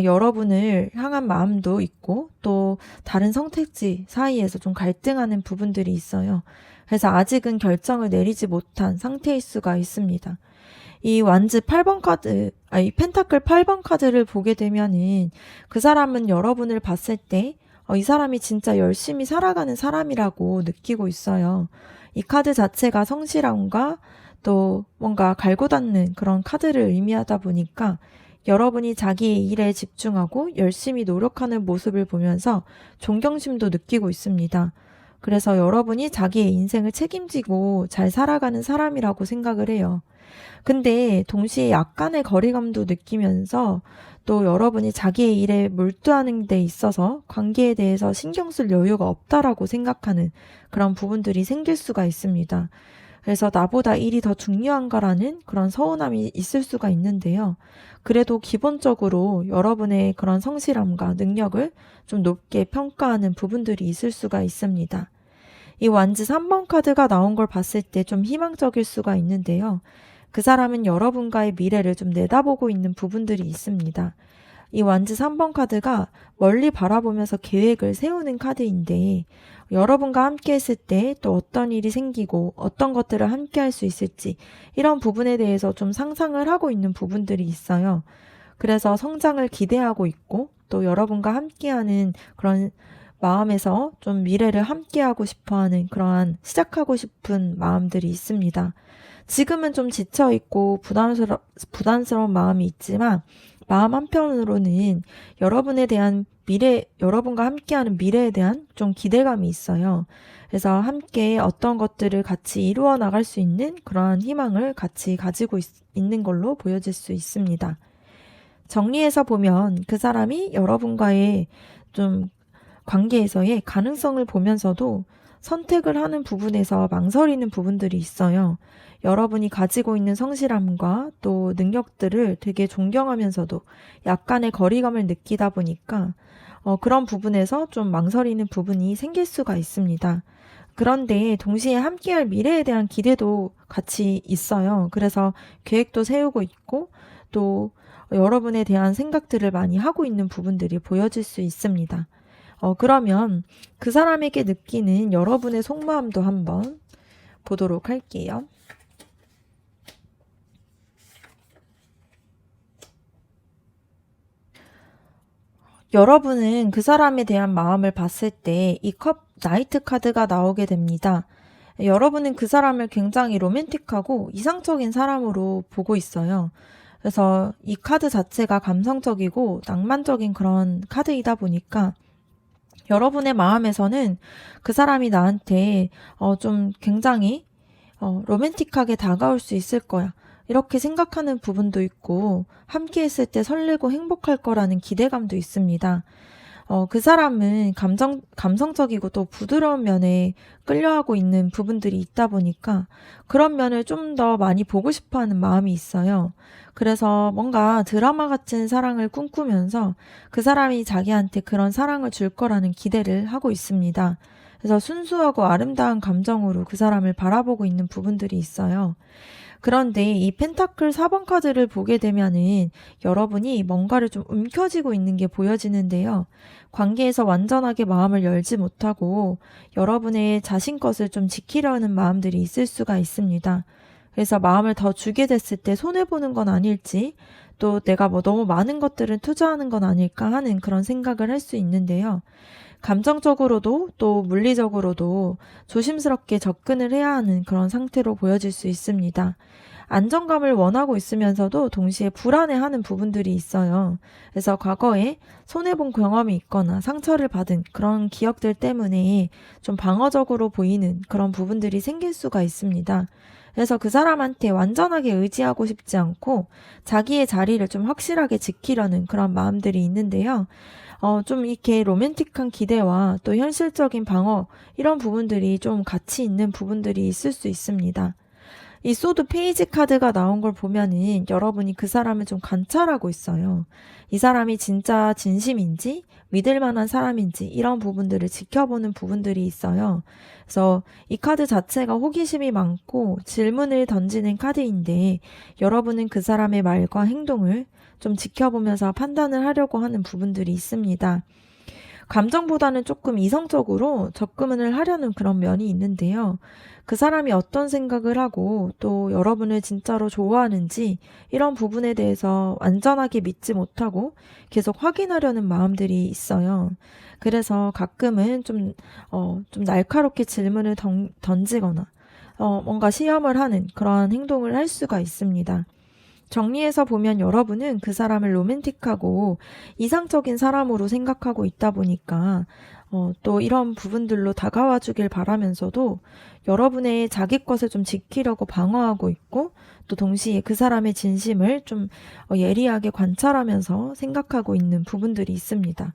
여러분을 향한 마음도 있고 또 다른 선택지 사이에서 좀 갈등하는 부분들이 있어요. 그래서 아직은 결정을 내리지 못한 상태일 수가 있습니다. 이 완즈 8번 카드, 이 펜타클 8번 카드를 보게 되면은 그 사람은 여러분을 봤을 때 이 사람이 진짜 열심히 살아가는 사람이라고 느끼고 있어요. 이 카드 자체가 성실함과 또 뭔가 갈고 닦는 그런 카드를 의미하다 보니까 여러분이 자기의 일에 집중하고 열심히 노력하는 모습을 보면서 존경심도 느끼고 있습니다. 그래서 여러분이 자기의 인생을 책임지고 잘 살아가는 사람이라고 생각을 해요. 근데 동시에 약간의 거리감도 느끼면서 또 여러분이 자기의 일에 몰두하는 데 있어서 관계에 대해서 신경 쓸 여유가 없다라고 생각하는 그런 부분들이 생길 수가 있습니다. 그래서 나보다 일이 더 중요한가라는 그런 서운함이 있을 수가 있는데요. 그래도 기본적으로 여러분의 그런 성실함과 능력을 좀 높게 평가하는 부분들이 있을 수가 있습니다. 이 완즈 3번 카드가 나온 걸 봤을 때 좀 희망적일 수가 있는데요. 그 사람은 여러분과의 미래를 좀 내다보고 있는 부분들이 있습니다. 이 완즈 3번 카드가 멀리 바라보면서 계획을 세우는 카드인데 여러분과 함께 했을 때 또 어떤 일이 생기고 어떤 것들을 함께 할 수 있을지 이런 부분에 대해서 좀 상상을 하고 있는 부분들이 있어요. 그래서 성장을 기대하고 있고 또 여러분과 함께하는 그런 마음에서 좀 미래를 함께하고 싶어하는 그러한 시작하고 싶은 마음들이 있습니다. 지금은 좀 지쳐있고 부담스러운 마음이 있지만 마음 한편으로는 여러분에 대한 여러분과 함께하는 미래에 대한 좀 기대감이 있어요. 그래서 함께 어떤 것들을 같이 이루어 나갈 수 있는 그러한 희망을 같이 가지고 있는 걸로 보여질 수 있습니다. 정리해서 보면 그 사람이 여러분과의 좀 관계에서의 가능성을 보면서도 선택을 하는 부분에서 망설이는 부분들이 있어요. 여러분이 가지고 있는 성실함과 또 능력들을 되게 존경하면서도 약간의 거리감을 느끼다 보니까 그런 부분에서 좀 망설이는 부분이 생길 수가 있습니다. 그런데 동시에 함께할 미래에 대한 기대도 같이 있어요. 그래서 계획도 세우고 있고 또 여러분에 대한 생각들을 많이 하고 있는 부분들이 보여질 수 있습니다. 그러면 그 사람에게 느끼는 여러분의 속마음도 한번 보도록 할게요. 여러분은 그 사람에 대한 마음을 봤을 때 이 컵 나이트 카드가 나오게 됩니다. 여러분은 그 사람을 굉장히 로맨틱하고 이상적인 사람으로 보고 있어요. 그래서 이 카드 자체가 감성적이고 낭만적인 그런 카드이다 보니까 여러분의 마음에서는 그 사람이 나한테 좀 굉장히 로맨틱하게 다가올 수 있을 거야. 이렇게 생각하는 부분도 있고 함께 했을 때 설레고 행복할 거라는 기대감도 있습니다. 그 사람은 감성적이고 또 부드러운 면에 끌려하고 있는 부분들이 있다 보니까 그런 면을 좀 더 많이 보고 싶어 하는 마음이 있어요. 그래서 뭔가 드라마 같은 사랑을 꿈꾸면서 그 사람이 자기한테 그런 사랑을 줄 거라는 기대를 하고 있습니다. 그래서 순수하고 아름다운 감정으로 그 사람을 바라보고 있는 부분들이 있어요. 그런데 이 펜타클 4번 카드를 보게 되면은 여러분이 뭔가를 좀 움켜쥐고 있는 게 보여지는데요. 관계에서 완전하게 마음을 열지 못하고 여러분의 자신 것을 좀 지키려는 마음들이 있을 수가 있습니다. 그래서 마음을 더 주게 됐을 때 손해보는 건 아닐지 또 내가 뭐 너무 많은 것들을 투자하는 건 아닐까 하는 그런 생각을 할 수 있는데요. 감정적으로도 또 물리적으로도 조심스럽게 접근을 해야 하는 그런 상태로 보여질 수 있습니다. 안정감을 원하고 있으면서도 동시에 불안해하는 부분들이 있어요. 그래서 과거에 손해본 경험이 있거나 상처를 받은 그런 기억들 때문에 좀 방어적으로 보이는 그런 부분들이 생길 수가 있습니다. 그래서 그 사람한테 완전하게 의지하고 싶지 않고 자기의 자리를 좀 확실하게 지키려는 그런 마음들이 있는데요. 좀 이렇게 로맨틱한 기대와 또 현실적인 방어, 이런 부분들이 좀 같이 있는 부분들이 있을 수 있습니다. 이 소드 페이지 카드가 나온 걸 보면은 여러분이 그 사람을 좀 관찰하고 있어요. 이 사람이 진짜 진심인지, 믿을 만한 사람인지, 이런 부분들을 지켜보는 부분들이 있어요. 그래서 이 카드 자체가 호기심이 많고 질문을 던지는 카드인데, 여러분은 그 사람의 말과 행동을 좀 지켜보면서 판단을 하려고 하는 부분들이 있습니다. 감정보다는 조금 이성적으로 접근을 하려는 그런 면이 있는데요. 그 사람이 어떤 생각을 하고 또 여러분을 진짜로 좋아하는지, 이런 부분에 대해서 완전하게 믿지 못하고 계속 확인하려는 마음들이 있어요. 그래서 가끔은 좀 날카롭게 질문을 던지거나 뭔가 시험을 하는 그런 행동을 할 수가 있습니다. 정리해서 보면 여러분은 그 사람을 로맨틱하고 이상적인 사람으로 생각하고 있다 보니까 또 이런 부분들로 다가와 주길 바라면서도 여러분의 자기 것을 좀 지키려고 방어하고 있고, 또 동시에 그 사람의 진심을 좀 예리하게 관찰하면서 생각하고 있는 부분들이 있습니다.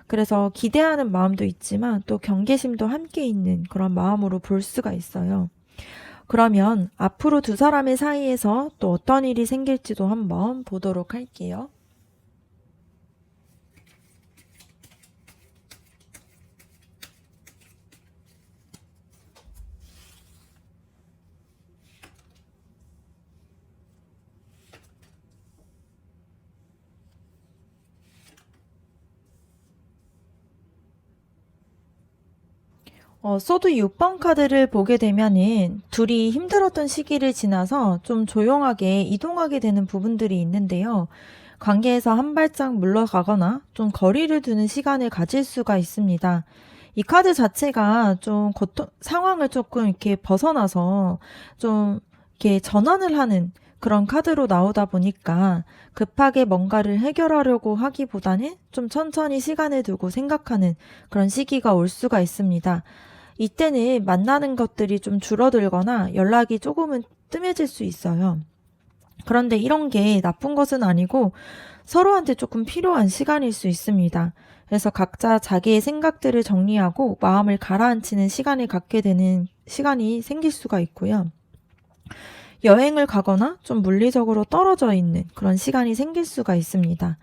그래서 기대하는 마음도 있지만 또 경계심도 함께 있는 그런 마음으로 볼 수가 있어요. 그러면 앞으로 두 사람의 사이에서 또 어떤 일이 생길지도 한번 보도록 할게요. 소드 6번 카드를 보게 되면은 둘이 힘들었던 시기를 지나서 좀 조용하게 이동하게 되는 부분들이 있는데요. 관계에서 한 발짝 물러가거나 좀 거리를 두는 시간을 가질 수가 있습니다. 이 카드 자체가 좀 상황을 조금 이렇게 벗어나서 좀 이렇게 전환을 하는 그런 카드로 나오다 보니까 급하게 뭔가를 해결하려고 하기보다는 좀 천천히 시간을 두고 생각하는 그런 시기가 올 수가 있습니다. 이때는 만나는 것들이 좀 줄어들거나 연락이 조금은 뜸해질 수 있어요. 그런데 이런 게 나쁜 것은 아니고 서로한테 조금 필요한 시간일 수 있습니다. 그래서 각자 자기의 생각들을 정리하고 마음을 가라앉히는 시간을 갖게 되는 시간이 생길 수가 있고요. 여행을 가거나 좀 물리적으로 떨어져 있는 그런 시간이 생길 수가 있습니다.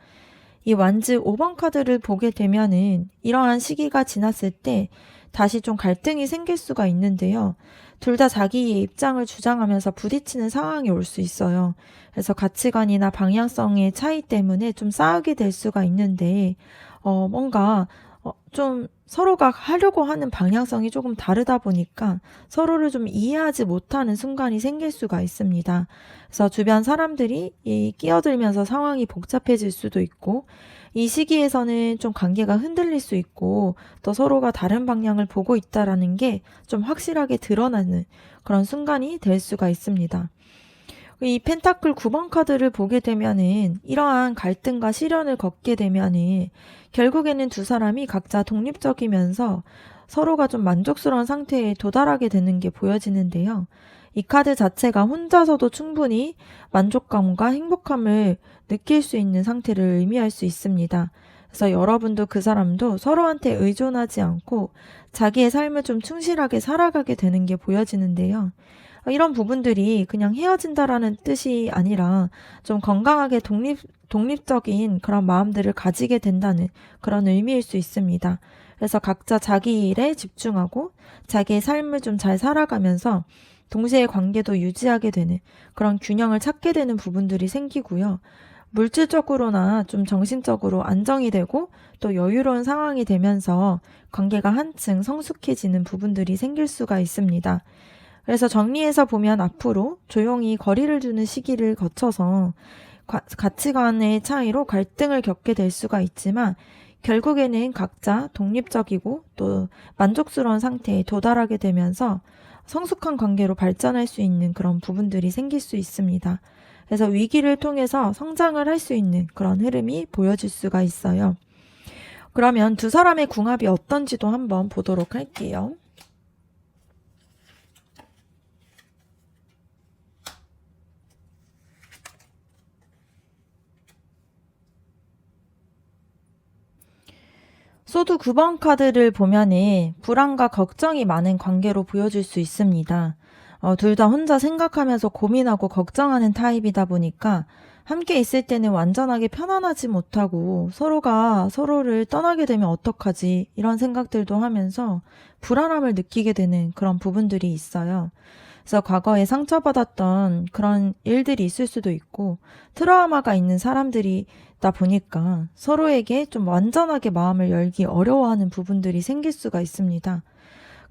이 완즈 5번 카드를 보게 되면은 이러한 시기가 지났을 때 다시 좀 갈등이 생길 수가 있는데요. 둘 다 자기의 입장을 주장하면서 부딪히는 상황이 올 수 있어요. 그래서 가치관이나 방향성의 차이 때문에 좀 싸우게 될 수가 있는데, 뭔가 좀 서로가 하려고 하는 방향성이 조금 다르다 보니까 서로를 좀 이해하지 못하는 순간이 생길 수가 있습니다. 그래서 주변 사람들이 끼어들면서 상황이 복잡해질 수도 있고, 이 시기에서는 좀 관계가 흔들릴 수 있고, 또 서로가 다른 방향을 보고 있다라는 게 좀 확실하게 드러나는 그런 순간이 될 수가 있습니다. 이 펜타클 9번 카드를 보게 되면은 이러한 갈등과 시련을 겪게 되면은 결국에는 두 사람이 각자 독립적이면서 서로가 좀 만족스러운 상태에 도달하게 되는 게 보여지는데요. 이 카드 자체가 혼자서도 충분히 만족감과 행복함을 느낄 수 있는 상태를 의미할 수 있습니다. 그래서 여러분도 그 사람도 서로한테 의존하지 않고 자기의 삶을 좀 충실하게 살아가게 되는 게 보여지는데요. 이런 부분들이 그냥 헤어진다라는 뜻이 아니라 좀 건강하게 독립적인 그런 마음들을 가지게 된다는 그런 의미일 수 있습니다. 그래서 각자 자기 일에 집중하고 자기의 삶을 좀 잘 살아가면서 동시에 관계도 유지하게 되는 그런 균형을 찾게 되는 부분들이 생기고요. 물질적으로나 좀 정신적으로 안정이 되고 또 여유로운 상황이 되면서 관계가 한층 성숙해지는 부분들이 생길 수가 있습니다. 그래서 정리해서 보면 앞으로 조용히 거리를 두는 시기를 거쳐서 가치관의 차이로 갈등을 겪게 될 수가 있지만 결국에는 각자 독립적이고 또 만족스러운 상태에 도달하게 되면서 성숙한 관계로 발전할 수 있는 그런 부분들이 생길 수 있습니다. 그래서 위기를 통해서 성장을 할 수 있는 그런 흐름이 보여질 수가 있어요. 그러면 두 사람의 궁합이 어떤지도 한번 보도록 할게요. 소드 9번 카드를 보면은 불안과 걱정이 많은 관계로 보여질 수 있습니다. 둘 다 혼자 생각하면서 고민하고 걱정하는 타입이다 보니까 함께 있을 때는 완전하게 편안하지 못하고 서로가 서로를 떠나게 되면 어떡하지 이런 생각들도 하면서 불안함을 느끼게 되는 그런 부분들이 있어요. 그래서 과거에 상처받았던 그런 일들이 있을 수도 있고 트라우마가 있는 사람들이다 보니까 서로에게 좀 완전하게 마음을 열기 어려워하는 부분들이 생길 수가 있습니다.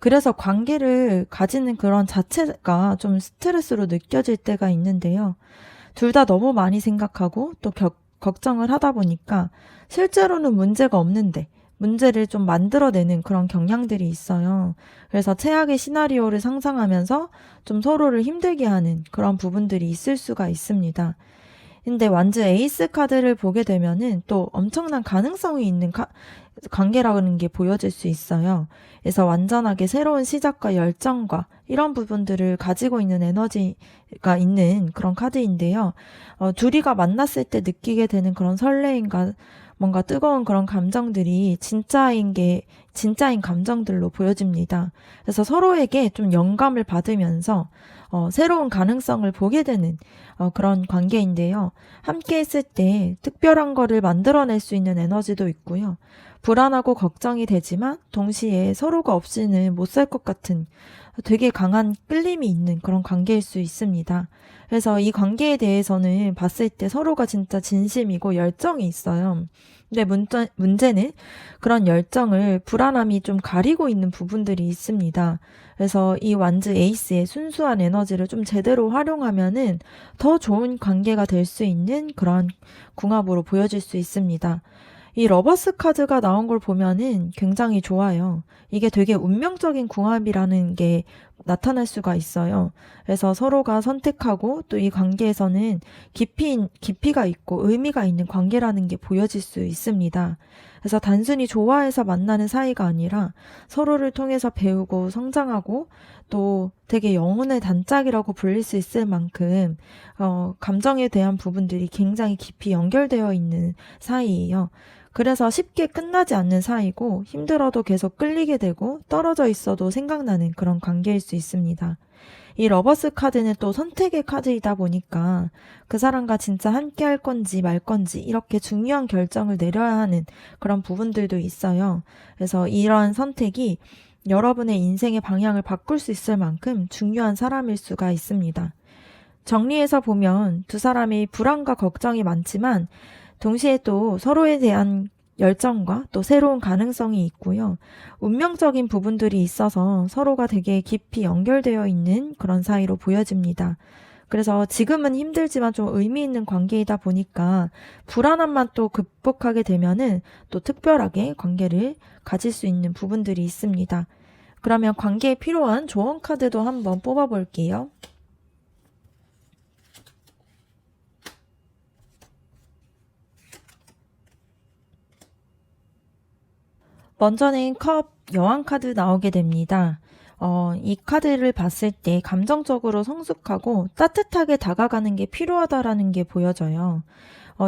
그래서 관계를 가지는 그런 자체가 좀 스트레스로 느껴질 때가 있는데요. 둘 다 너무 많이 생각하고 또 걱정을 하다 보니까 실제로는 문제가 없는데 문제를 좀 만들어내는 그런 경향들이 있어요. 그래서 최악의 시나리오를 상상하면서 좀 서로를 힘들게 하는 그런 부분들이 있을 수가 있습니다. 근데 완즈 에이스 카드를 보게 되면은 또 엄청난 가능성이 있는 관계라는 게 보여질 수 있어요. 그래서 완전하게 새로운 시작과 열정과 이런 부분들을 가지고 있는 에너지가 있는 그런 카드인데요. 둘이가 만났을 때 느끼게 되는 그런 설레임과 뭔가 뜨거운 그런 감정들이 진짜인 감정들로 보여집니다. 그래서 서로에게 좀 영감을 받으면서 새로운 가능성을 보게 되는 그런 관계인데요. 함께 있을 때 특별한 거를 만들어낼 수 있는 에너지도 있고요. 불안하고 걱정이 되지만 동시에 서로가 없이는 못 살 것 같은 되게 강한 끌림이 있는 그런 관계일 수 있습니다. 그래서 이 관계에 대해서는 봤을 때 서로가 진짜 진심이고 열정이 있어요. 근데 문제는 그런 열정을 불안함이 좀 가리고 있는 부분들이 있습니다. 그래서 이 완즈 에이스의 순수한 에너지를 좀 제대로 활용하면은 더 좋은 관계가 될 수 있는 그런 궁합으로 보여질 수 있습니다. 이 러버스 카드가 나온 걸 보면은 굉장히 좋아요. 이게 되게 운명적인 궁합이라는 게 나타날 수가 있어요. 그래서 서로가 선택하고 또 이 관계에서는 깊이가 있고 의미가 있는 관계라는 게 보여질 수 있습니다. 그래서 단순히 좋아해서 만나는 사이가 아니라 서로를 통해서 배우고 성장하고 또 되게 영혼의 단짝이라고 불릴 수 있을 만큼 감정에 대한 부분들이 굉장히 깊이 연결되어 있는 사이예요. 그래서 쉽게 끝나지 않는 사이고 힘들어도 계속 끌리게 되고 떨어져 있어도 생각나는 그런 관계일 수 있습니다. 이 러버스 카드는 또 선택의 카드이다 보니까 그 사람과 진짜 함께 할 건지 말 건지 이렇게 중요한 결정을 내려야 하는 그런 부분들도 있어요. 그래서 이러한 선택이 여러분의 인생의 방향을 바꿀 수 있을 만큼 중요한 사람일 수가 있습니다. 정리해서 보면 두 사람이 불안과 걱정이 많지만 동시에 또 서로에 대한 열정과 또 새로운 가능성이 있고요. 운명적인 부분들이 있어서 서로가 되게 깊이 연결되어 있는 그런 사이로 보여집니다. 그래서 지금은 힘들지만 좀 의미 있는 관계이다 보니까 불안함만 또 극복하게 되면은 또 특별하게 관계를 가질 수 있는 부분들이 있습니다. 그러면 관계에 필요한 조언 카드도 한번 뽑아볼게요. 먼저는 컵 여왕 카드 나오게 됩니다. 이 카드를 봤을 때 감정적으로 성숙하고 따뜻하게 다가가는 게 필요하다라는 게 보여져요.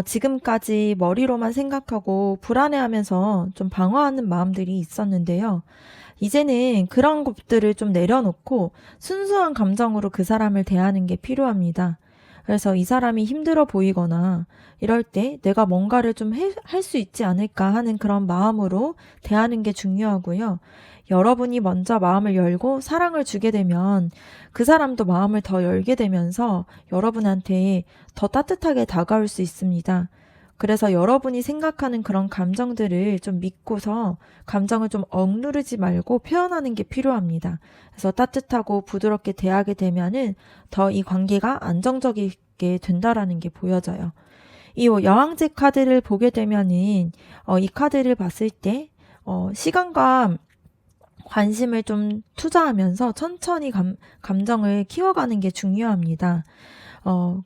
지금까지 머리로만 생각하고 불안해하면서 좀 방어하는 마음들이 있었는데요. 이제는 그런 것들을 좀 내려놓고 순수한 감정으로 그 사람을 대하는 게 필요합니다. 그래서 이 사람이 힘들어 보이거나 이럴 때 내가 뭔가를 좀 할 수 있지 않을까 하는 그런 마음으로 대하는 게 중요하고요. 여러분이 먼저 마음을 열고 사랑을 주게 되면 그 사람도 마음을 더 열게 되면서 여러분한테 더 따뜻하게 다가올 수 있습니다. 그래서 여러분이 생각하는 그런 감정들을 좀 믿고서 감정을 좀 억누르지 말고 표현하는 게 필요합니다. 그래서 따뜻하고 부드럽게 대하게 되면은 더 이 관계가 안정적이게 된다라는 게 보여져요. 이 여왕제 카드를 보게 되면은 이 카드를 봤을 때 시간과 관심을 좀 투자하면서 천천히 감정을 키워가는 게 중요합니다.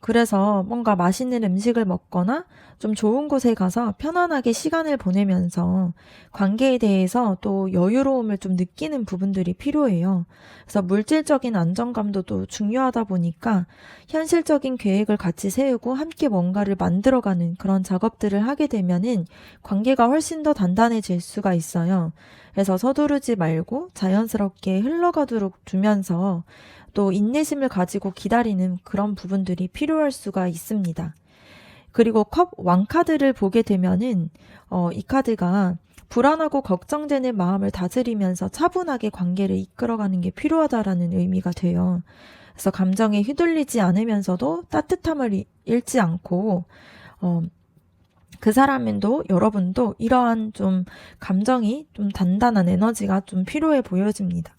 그래서 뭔가 맛있는 음식을 먹거나 좀 좋은 곳에 가서 편안하게 시간을 보내면서 관계에 대해서 또 여유로움을 좀 느끼는 부분들이 필요해요. 그래서 물질적인 안정감도 또 중요하다 보니까 현실적인 계획을 같이 세우고 함께 뭔가를 만들어가는 그런 작업들을 하게 되면은 관계가 훨씬 더 단단해질 수가 있어요. 그래서 서두르지 말고 자연스럽게 흘러가도록 두면서 또 인내심을 가지고 기다리는 그런 부분들이 필요할 수가 있습니다. 그리고 컵 왕카드를 보게 되면은 이 카드가 불안하고 걱정되는 마음을 다스리면서 차분하게 관계를 이끌어가는 게 필요하다라는 의미가 돼요. 그래서 감정에 휘둘리지 않으면서도 따뜻함을 잃지 않고 어, 그 사람도 여러분도 이러한 좀 감정이 좀 단단한 에너지가 좀 필요해 보여집니다.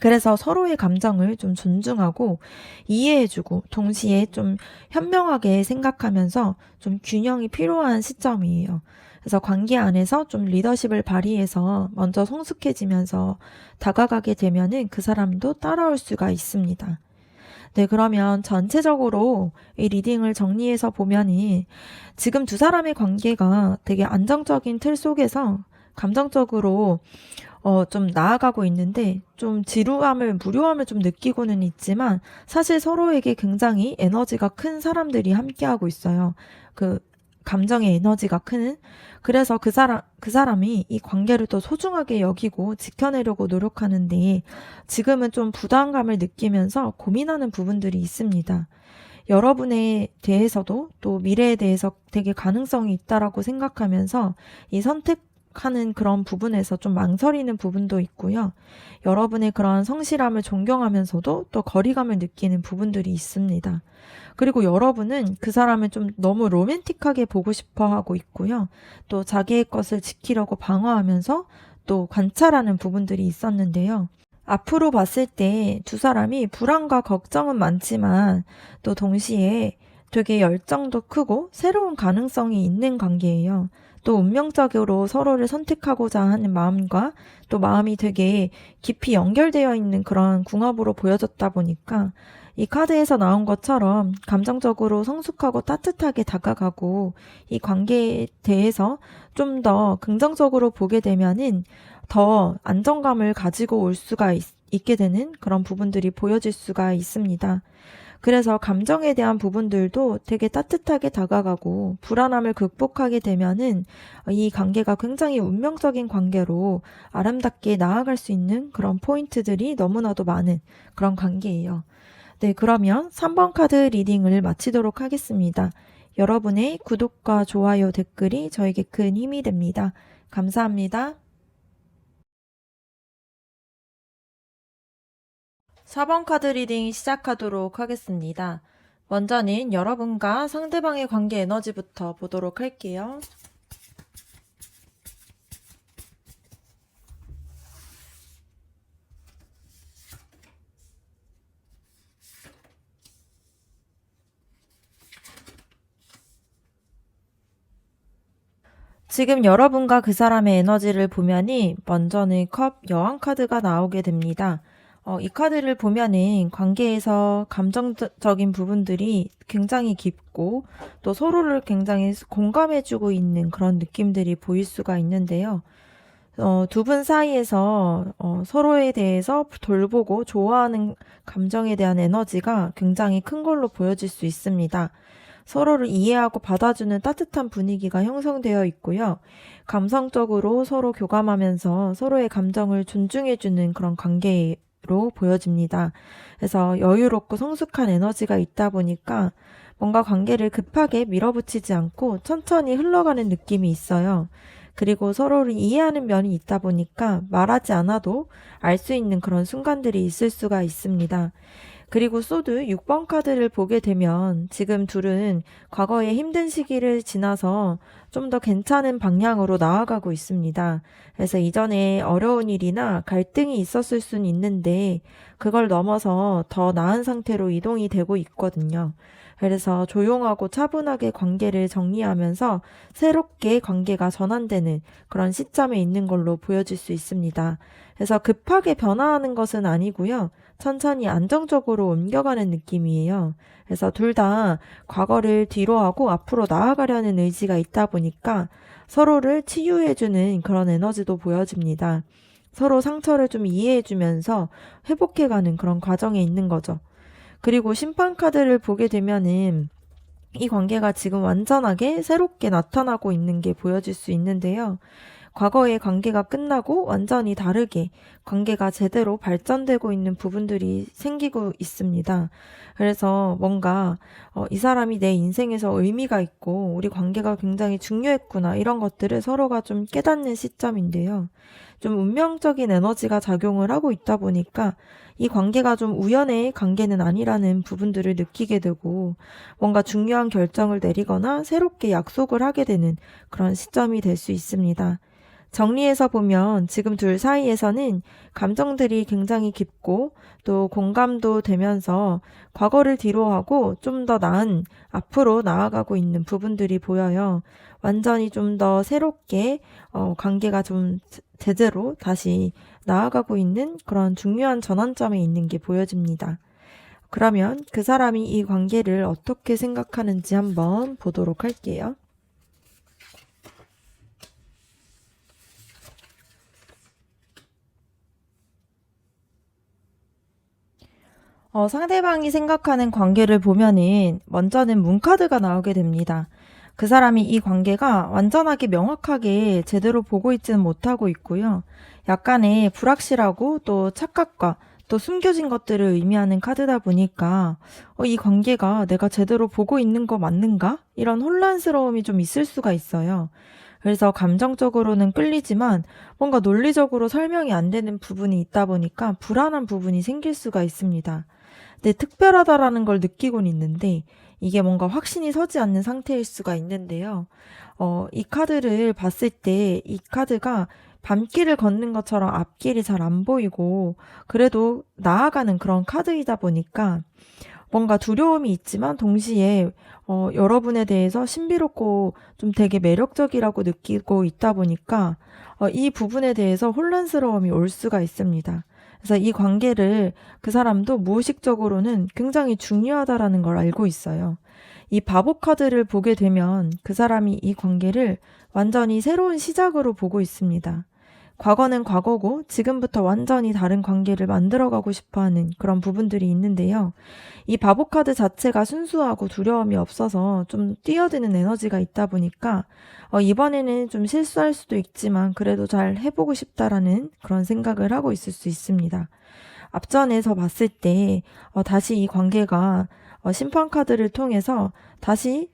그래서 서로의 감정을 좀 존중하고 이해해주고 동시에 좀 현명하게 생각하면서 좀 균형이 필요한 시점이에요. 그래서 관계 안에서 좀 리더십을 발휘해서 먼저 성숙해지면서 다가가게 되면은 그 사람도 따라올 수가 있습니다. 네, 그러면 전체적으로 이 리딩을 정리해서 보면은 지금 두 사람의 관계가 되게 안정적인 틀 속에서 감정적으로 좀 나아가고 있는데 좀 지루함을, 무료함을 좀 느끼고는 있지만 사실 서로에게 굉장히 에너지가 큰 사람들이 함께하고 있어요. 그 감정의 에너지가 크는. 그래서 그 사람이 이 관계를 더 소중하게 여기고 지켜내려고 노력하는데 지금은 좀 부담감을 느끼면서 고민하는 부분들이 있습니다. 여러분에 대해서도 또 미래에 대해서 되게 가능성이 있다라고 생각하면서 이 선택하는 그런 부분에서 좀 망설이는 부분도 있고요. 여러분의 그런 성실함을 존경하면서도 또 거리감을 느끼는 부분들이 있습니다. 그리고 여러분은 그 사람을 좀 너무 로맨틱하게 보고 싶어 하고 있고요. 또 자기의 것을 지키려고 방어하면서 또 관찰하는 부분들이 있었는데요. 앞으로 봤을 때 두 사람이 불안과 걱정은 많지만 또 동시에 되게 열정도 크고 새로운 가능성이 있는 관계예요. 또 운명적으로 서로를 선택하고자 하는 마음과 또 마음이 되게 깊이 연결되어 있는 그런 궁합으로 보여졌다 보니까 이 카드에서 나온 것처럼 감정적으로 성숙하고 따뜻하게 다가가고 이 관계에 대해서 좀 더 긍정적으로 보게 되면은 더 안정감을 가지고 올 수가 있게 되는 그런 부분들이 보여질 수가 있습니다. 그래서 감정에 대한 부분들도 되게 따뜻하게 다가가고 불안함을 극복하게 되면은 이 관계가 굉장히 운명적인 관계로 아름답게 나아갈 수 있는 그런 포인트들이 너무나도 많은 그런 관계예요. 네, 그러면 3번 카드 리딩을 마치도록 하겠습니다. 여러분의 구독과 좋아요, 댓글이 저에게 큰 힘이 됩니다. 감사합니다. 4번 카드 리딩 시작하도록 하겠습니다. 먼저는 여러분과 상대방의 관계 에너지부터 보도록 할게요. 지금 여러분과 그 사람의 에너지를 보면이 먼저는 컵 여왕 카드가 나오게 됩니다. 이 카드를 보면은 관계에서 감정적인 부분들이 굉장히 깊고 또 서로를 굉장히 공감해주고 있는 그런 느낌들이 보일 수가 있는데요. 두 분 사이에서 서로에 대해서 돌보고 좋아하는 감정에 대한 에너지가 굉장히 큰 걸로 보여질 수 있습니다. 서로를 이해하고 받아주는 따뜻한 분위기가 형성되어 있고요. 감성적으로 서로 교감하면서 서로의 감정을 존중해주는 그런 관계로 보여집니다. 그래서 여유롭고 성숙한 에너지가 있다 보니까 뭔가 관계를 급하게 밀어붙이지 않고 천천히 흘러가는 느낌이 있어요. 그리고 서로를 이해하는 면이 있다 보니까 말하지 않아도 알 수 있는 그런 순간들이 있을 수가 있습니다. 그리고 소드 6번 카드를 보게 되면 지금 둘은 과거의 힘든 시기를 지나서 좀 더 괜찮은 방향으로 나아가고 있습니다. 그래서 이전에 어려운 일이나 갈등이 있었을 수는 있는데 그걸 넘어서 더 나은 상태로 이동이 되고 있거든요. 그래서 조용하고 차분하게 관계를 정리하면서 새롭게 관계가 전환되는 그런 시점에 있는 걸로 보여질 수 있습니다. 그래서 급하게 변화하는 것은 아니고요. 천천히 안정적으로 옮겨가는 느낌이에요. 그래서 둘 다 과거를 뒤로하고 앞으로 나아가려는 의지가 있다 보니까 서로를 치유해주는 그런 에너지도 보여집니다. 서로 상처를 좀 이해해주면서 회복해가는 그런 과정에 있는 거죠. 그리고 심판 카드를 보게 되면은 이 관계가 지금 완전하게 새롭게 나타나고 있는 게 보여질 수 있는데요. 과거의 관계가 끝나고 완전히 다르게 관계가 제대로 발전되고 있는 부분들이 생기고 있습니다. 그래서 뭔가 이 사람이 내 인생에서 의미가 있고 우리 관계가 굉장히 중요했구나 이런 것들을 서로가 좀 깨닫는 시점인데요. 좀 운명적인 에너지가 작용을 하고 있다 보니까 이 관계가 좀 우연의 관계는 아니라는 부분들을 느끼게 되고 뭔가 중요한 결정을 내리거나 새롭게 약속을 하게 되는 그런 시점이 될 수 있습니다. 정리해서 보면 지금 둘 사이에서는 감정들이 굉장히 깊고 또 공감도 되면서 과거를 뒤로하고 좀 더 나은 앞으로 나아가고 있는 부분들이 보여요. 완전히 좀 더 새롭게 관계가 좀 제대로 다시 나아가고 있는 그런 중요한 전환점에 있는 게 보여집니다. 그러면 그 사람이 이 관계를 어떻게 생각하는지 한번 보도록 할게요. 상대방이 생각하는 관계를 보면은 먼저는 문카드가 나오게 됩니다. 그 사람이 이 관계가 완전하게 명확하게 제대로 보고 있지는 못하고 있고요. 약간의 불확실하고 또 착각과 또 숨겨진 것들을 의미하는 카드다 보니까 이 관계가 내가 제대로 보고 있는 거 맞는가? 이런 혼란스러움이 좀 있을 수가 있어요. 그래서 감정적으로는 끌리지만 뭔가 논리적으로 설명이 안 되는 부분이 있다 보니까 불안한 부분이 생길 수가 있습니다. 네, 특별하다라는 걸 느끼곤 있는데 이게 뭔가 확신이 서지 않는 상태일 수가 있는데요. 이 카드를 봤을 때 이 카드가 밤길을 걷는 것처럼 앞길이 잘 안 보이고 그래도 나아가는 그런 카드이다 보니까 뭔가 두려움이 있지만 동시에 여러분에 대해서 신비롭고 좀 되게 매력적이라고 느끼고 있다 보니까 이 부분에 대해서 혼란스러움이 올 수가 있습니다. 그래서 이 관계를 그 사람도 무의식적으로는 굉장히 중요하다라는 걸 알고 있어요. 이 바보 카드를 보게 되면 그 사람이 이 관계를 완전히 새로운 시작으로 보고 있습니다. 과거는 과거고 지금부터 완전히 다른 관계를 만들어가고 싶어하는 그런 부분들이 있는데요. 이 바보 카드 자체가 순수하고 두려움이 없어서 좀 뛰어드는 에너지가 있다 보니까 이번에는 좀 실수할 수도 있지만 그래도 잘 해보고 싶다라는 그런 생각을 하고 있을 수 있습니다. 앞전에서 봤을 때 다시 이 관계가 심판 카드를 통해서 다시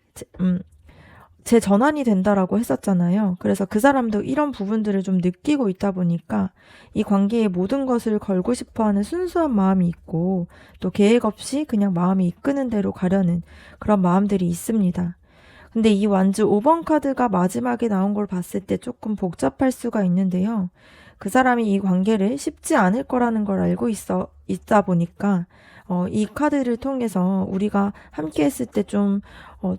재전환이 된다라고 했었잖아요. 그래서 그 사람도 이런 부분들을 좀 느끼고 있다 보니까 이 관계에 모든 것을 걸고 싶어 하는 순수한 마음이 있고 또 계획 없이 그냥 마음이 이끄는 대로 가려는 그런 마음들이 있습니다. 근데 이 완주 5번 카드가 마지막에 나온 걸 봤을 때 조금 복잡할 수가 있는데요. 그 사람이 이 관계를 쉽지 않을 거라는 걸 알고 있다 보니까 이 카드를 통해서 우리가 함께 했을 때 좀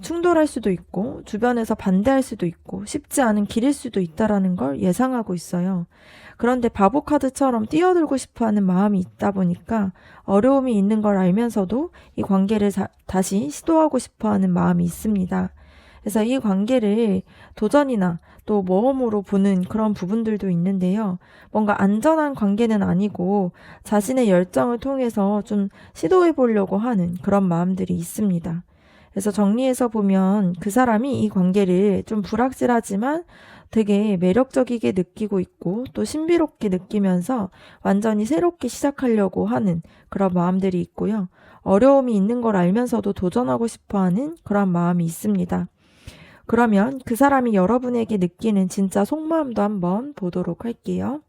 충돌할 수도 있고 주변에서 반대할 수도 있고 쉽지 않은 길일 수도 있다라는 걸 예상하고 있어요. 그런데 바보 카드처럼 뛰어들고 싶어 하는 마음이 있다 보니까 어려움이 있는 걸 알면서도 이 관계를 다시 시도하고 싶어 하는 마음이 있습니다. 그래서 이 관계를 도전이나 또 모험으로 보는 그런 부분들도 있는데요. 뭔가 안전한 관계는 아니고 자신의 열정을 통해서 좀 시도해 보려고 하는 그런 마음들이 있습니다. 그래서 정리해서 보면 그 사람이 이 관계를 좀 불확실하지만 되게 매력적이게 느끼고 있고 또 신비롭게 느끼면서 완전히 새롭게 시작하려고 하는 그런 마음들이 있고요. 어려움이 있는 걸 알면서도 도전하고 싶어 하는 그런 마음이 있습니다. 그러면 그 사람이 여러분에게 느끼는 진짜 속마음도 한번 보도록 할게요.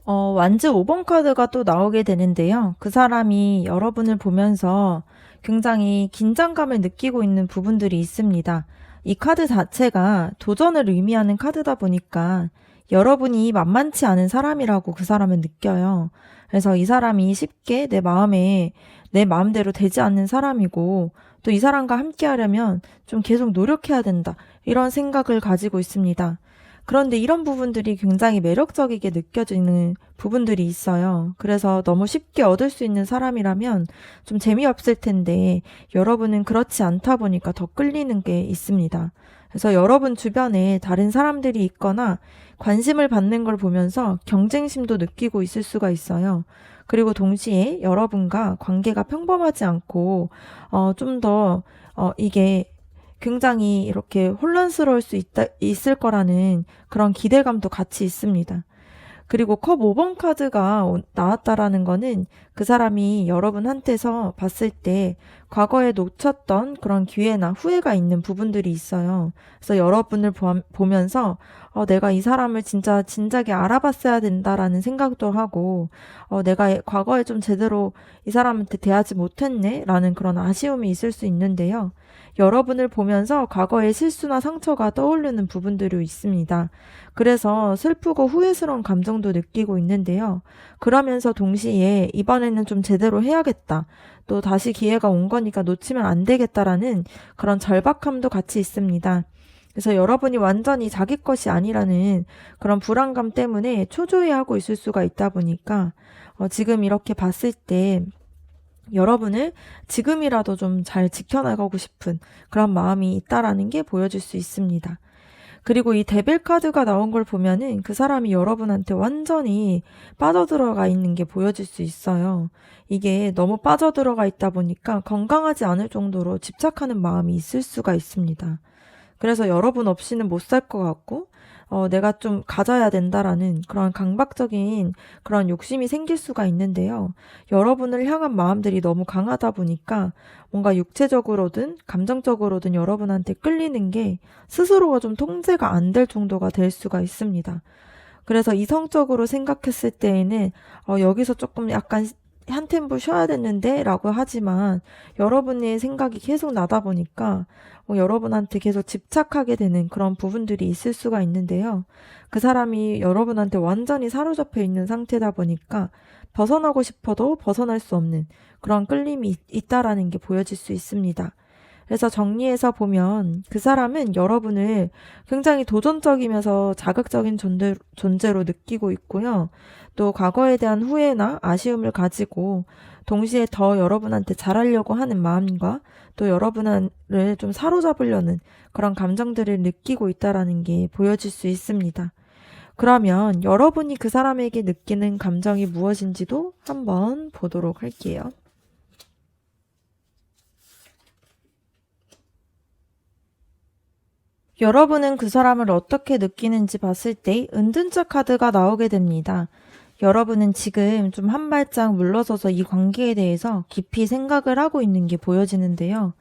완즈 5번 카드가 또 나오게 되는데요. 그 사람이 여러분을 보면서 굉장히 긴장감을 느끼고 있는 부분들이 있습니다. 이 카드 자체가 도전을 의미하는 카드다 보니까 여러분이 만만치 않은 사람이라고 그 사람은 느껴요. 그래서 이 사람이 쉽게 내 마음대로 되지 않는 사람이고, 또 이 사람과 함께 하려면 좀 계속 노력해야 된다, 이런 생각을 가지고 있습니다. 그런데 이런 부분들이 굉장히 매력적이게 느껴지는 부분들이 있어요. 그래서 너무 쉽게 얻을 수 있는 사람이라면 좀 재미없을 텐데, 여러분은 그렇지 않다 보니까 더 끌리는 게 있습니다. 그래서 여러분 주변에 다른 사람들이 있거나 관심을 받는 걸 보면서 경쟁심도 느끼고 있을 수가 있어요. 그리고 동시에 여러분과 관계가 평범하지 않고, 좀 더, 이게 굉장히 이렇게 혼란스러울 있을 거라는 그런 기대감도 같이 있습니다. 그리고 컵 5번 카드가 나왔다라는 거는 그 사람이 여러분한테서 봤을 때 과거에 놓쳤던 그런 기회나 후회가 있는 부분들이 있어요. 그래서 여러분을 보면서 내가 이 사람을 진짜 진작에 알아봤어야 된다라는 생각도 하고, 내가 과거에 좀 제대로 이 사람한테 대하지 못했네 라는 그런 아쉬움이 있을 수 있는데요. 여러분을 보면서 과거의 실수나 상처가 떠오르는 부분들이 있습니다. 그래서 슬프고 후회스러운 감정도 느끼고 있는데요. 그러면서 동시에 이번에는 좀 제대로 해야겠다, 또 다시 기회가 온 거니까 놓치면 안 되겠다라는 그런 절박함도 같이 있습니다. 그래서 여러분이 완전히 자기 것이 아니라는 그런 불안감 때문에 초조해하고 있을 수가 있다 보니까, 지금 이렇게 봤을 때 여러분을 지금이라도 좀 잘 지켜나가고 싶은 그런 마음이 있다라는 게 보여질 수 있습니다. 그리고 이 데빌 카드가 나온 걸 보면은 그 사람이 여러분한테 완전히 빠져들어가 있는 게 보여질 수 있어요. 이게 너무 빠져들어가 있다 보니까 건강하지 않을 정도로 집착하는 마음이 있을 수가 있습니다. 그래서 여러분 없이는 못 살 것 같고, 내가 좀 가져야 된다라는 그런 강박적인 그런 욕심이 생길 수가 있는데요. 여러분을 향한 마음들이 너무 강하다 보니까 뭔가 육체적으로든 감정적으로든 여러분한테 끌리는 게 스스로가 좀 통제가 안 될 정도가 될 수가 있습니다. 그래서 이성적으로 생각했을 때에는 여기서 조금 약간 한 템포 쉬어야 됐는데 라고 하지만, 여러분의 생각이 계속 나다 보니까 여러분한테 계속 집착하게 되는 그런 부분들이 있을 수가 있는데요. 그 사람이 여러분한테 완전히 사로잡혀 있는 상태다 보니까 벗어나고 싶어도 벗어날 수 없는 그런 끌림이 있다라는 게 보여질 수 있습니다. 그래서 정리해서 보면 그 사람은 여러분을 굉장히 도전적이면서 자극적인 존재로 느끼고 있고요. 또 과거에 대한 후회나 아쉬움을 가지고 동시에 더 여러분한테 잘하려고 하는 마음과 또 여러분을 좀 사로잡으려는 그런 감정들을 느끼고 있다라는 게 보여질 수 있습니다. 그러면 여러분이 그 사람에게 느끼는 감정이 무엇인지도 한번 보도록 할게요. 여러분은 그 사람을 어떻게 느끼는지 봤을 때 은둔자 카드가 나오게 됩니다. 여러분은 지금 좀 한 발짝 물러서서 이 관계에 대해서 깊이 생각을 하고 있는 게 보여지는데요.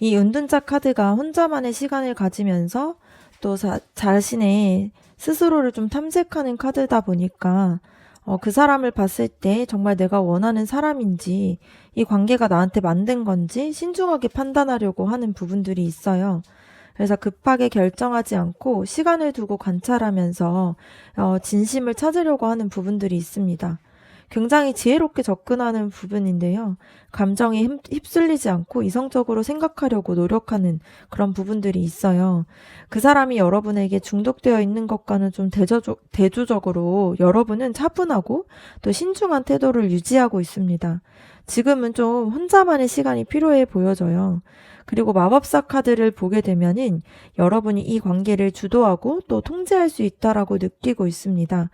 이 은둔자 카드가 혼자만의 시간을 가지면서 또 자신의 스스로를 좀 탐색하는 카드다 보니까, 그 사람을 봤을 때 정말 내가 원하는 사람인지, 이 관계가 나한테 만든 건지 신중하게 판단하려고 하는 부분들이 있어요. 그래서 급하게 결정하지 않고 시간을 두고 관찰하면서 진심을 찾으려고 하는 부분들이 있습니다. 굉장히 지혜롭게 접근하는 부분인데요. 감정에 휩쓸리지 않고 이성적으로 생각하려고 노력하는 그런 부분들이 있어요. 그 사람이 여러분에게 중독되어 있는 것과는 좀 대조적으로 여러분은 차분하고 또 신중한 태도를 유지하고 있습니다. 지금은 좀 혼자만의 시간이 필요해 보여져요. 그리고 마법사 카드를 보게 되면은 여러분이 이 관계를 주도하고 또 통제할 수 있다라고 느끼고 있습니다.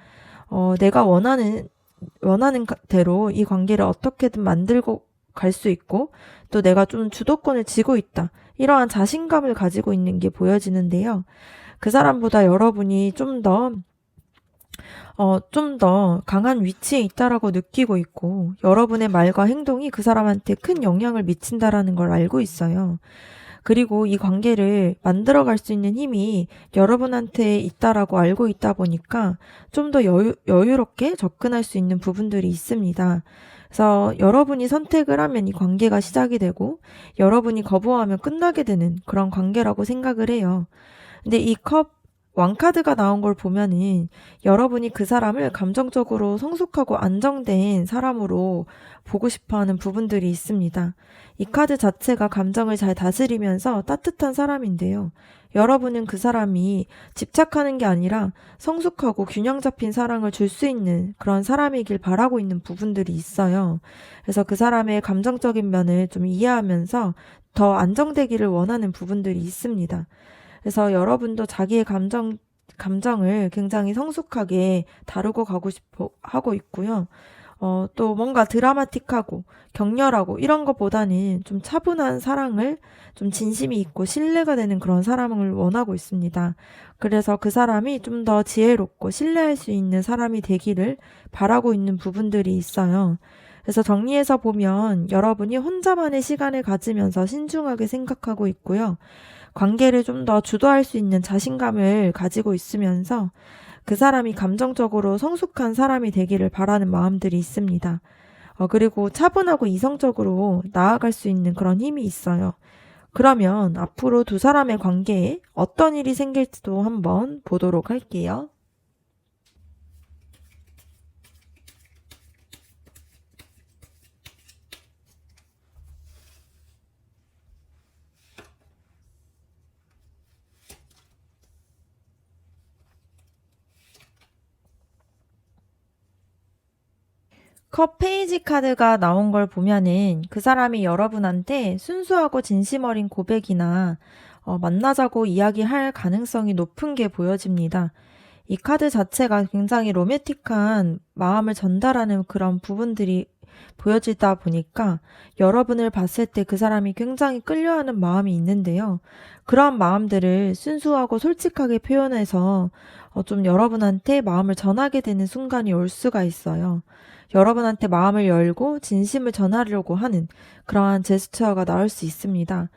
내가 원하는 대로 이 관계를 어떻게든 만들고 갈 수 있고, 또 내가 좀 주도권을 쥐고 있다, 이러한 자신감을 가지고 있는 게 보여지는데요. 그 사람보다 여러분이 좀 더 강한 위치에 있다라고 느끼고 있고, 여러분의 말과 행동이 그 사람한테 큰 영향을 미친다라는 걸 알고 있어요. 그리고 이 관계를 만들어갈 수 있는 힘이 여러분한테 있다라고 알고 있다 보니까 좀 더 여유롭게 접근할 수 있는 부분들이 있습니다. 그래서 여러분이 선택을 하면 이 관계가 시작이 되고 여러분이 거부하면 끝나게 되는 그런 관계라고 생각을 해요. 근데 이 컵 왕카드가 나온 걸 보면은 여러분이 그 사람을 감정적으로 성숙하고 안정된 사람으로 보고 싶어 하는 부분들이 있습니다. 이 카드 자체가 감정을 잘 다스리면서 따뜻한 사람인데요. 여러분은 그 사람이 집착하는 게 아니라 성숙하고 균형 잡힌 사랑을 줄 수 있는 그런 사람이길 바라고 있는 부분들이 있어요. 그래서 그 사람의 감정적인 면을 좀 이해하면서 더 안정되기를 원하는 부분들이 있습니다. 그래서 여러분도 자기의 감정을 굉장히 성숙하게 다루고 가고 싶어 하고 있고요. 또 뭔가 드라마틱하고 격렬하고 이런 것보다는 좀 차분한 사랑을 좀 진심이 있고 신뢰가 되는 그런 사람을 원하고 있습니다. 그래서 그 사람이 좀 더 지혜롭고 신뢰할 수 있는 사람이 되기를 바라고 있는 부분들이 있어요. 그래서 정리해서 보면 여러분이 혼자만의 시간을 가지면서 신중하게 생각하고 있고요. 관계를 좀 더 주도할 수 있는 자신감을 가지고 있으면서 그 사람이 감정적으로 성숙한 사람이 되기를 바라는 마음들이 있습니다. 그리고 차분하고 이성적으로 나아갈 수 있는 그런 힘이 있어요. 그러면 앞으로 두 사람의 관계에 어떤 일이 생길지도 한번 보도록 할게요. 컵 페이지 카드가 나온 걸 보면은 그 사람이 여러분한테 순수하고 진심 어린 고백이나 만나자고 이야기할 가능성이 높은 게 보여집니다. 이 카드 자체가 굉장히 로맨틱한 마음을 전달하는 그런 부분들이 보여지다 보니까 여러분을 봤을 때 그 사람이 굉장히 끌려하는 마음이 있는데요. 그런 마음들을 순수하고 솔직하게 표현해서 좀 여러분한테 마음을 전하게 되는 순간이 올 수가 있어요. 여러분한테 마음을 열고 진심을 전하려고 하는 그러한 제스처가 나올 수 있습니다.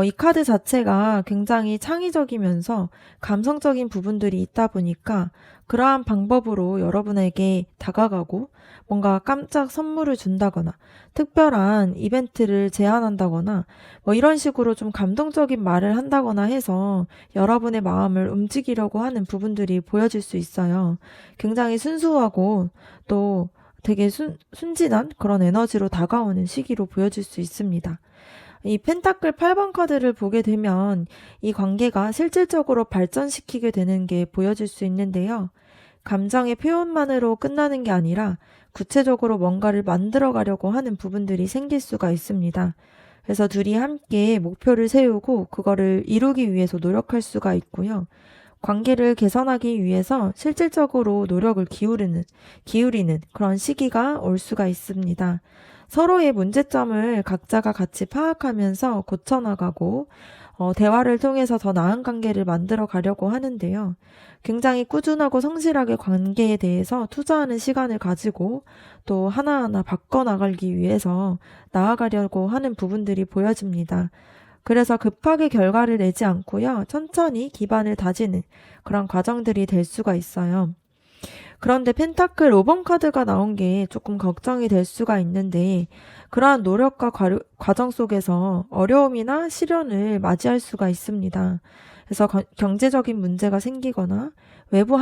이 카드 자체가 굉장히 창의적이면서 감성적인 부분들이 있다 보니까 그러한 방법으로 여러분에게 다가가고 뭔가 깜짝 선물을 준다거나 특별한 이벤트를 제안한다거나 뭐 이런 식으로 좀 감동적인 말을 한다거나 해서 여러분의 마음을 움직이려고 하는 부분들이 보여질 수 있어요. 굉장히 순수하고 또 되게 순진한 그런 에너지로 다가오는 시기로 보여질 수 있습니다. 이 펜타클 8번 카드를 보게 되면 이 관계가 실질적으로 발전시키게 되는 게 보여질 수 있는데요. 감정의 표현만으로 끝나는 게 아니라 구체적으로 뭔가를 만들어 가려고 하는 부분들이 생길 수가 있습니다. 그래서 둘이 함께 목표를 세우고 그거를 이루기 위해서 노력할 수가 있고요. 관계를 개선하기 위해서 실질적으로 노력을 기울이는 그런 시기가 올 수가 있습니다. 서로의 문제점을 각자가 같이 파악하면서 고쳐나가고 대화를 통해서 더 나은 관계를 만들어 가려고 하는데요. 굉장히 꾸준하고 성실하게 관계에 대해서 투자하는 시간을 가지고 또 하나하나 바꿔나가기 위해서 나아가려고 하는 부분들이 보여집니다. 그래서 급하게 결과를 내지 않고요. 천천히 기반을 다지는 그런 과정들이 될 수가 있어요. 그런데 펜타클 5번 카드가 나온 게 조금 걱정이 될 수가 있는데 그러한 노력과 과정 속에서 어려움이나 시련을 맞이할 수가 있습니다. 그래서 경제적인 문제가 생기거나 외부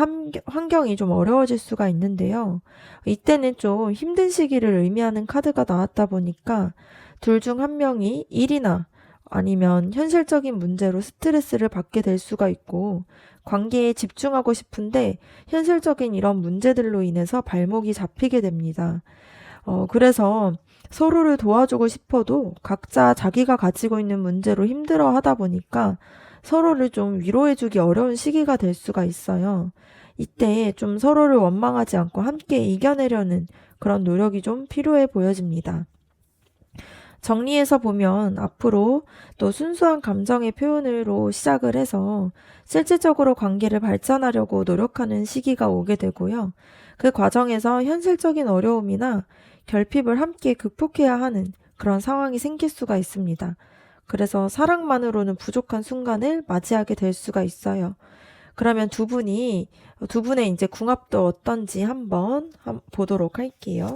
환경이 좀 어려워질 수가 있는데요. 이때는 좀 힘든 시기를 의미하는 카드가 나왔다 보니까 둘 중 한 명이 일이나 아니면 현실적인 문제로 스트레스를 받게 될 수가 있고 관계에 집중하고 싶은데 현실적인 이런 문제들로 인해서 발목이 잡히게 됩니다. 그래서 서로를 도와주고 싶어도 각자 자기가 가지고 있는 문제로 힘들어 하다 보니까 서로를 좀 위로해주기 어려운 시기가 될 수가 있어요. 이때 좀 서로를 원망하지 않고 함께 이겨내려는 그런 노력이 좀 필요해 보여집니다. 정리해서 보면 앞으로 또 순수한 감정의 표현으로 시작을 해서 실질적으로 관계를 발전하려고 노력하는 시기가 오게 되고요. 그 과정에서 현실적인 어려움이나 결핍을 함께 극복해야 하는 그런 상황이 생길 수가 있습니다. 그래서 사랑만으로는 부족한 순간을 맞이하게 될 수가 있어요. 그러면 두 분의 이제 궁합도 어떤지 한번 보도록 할게요.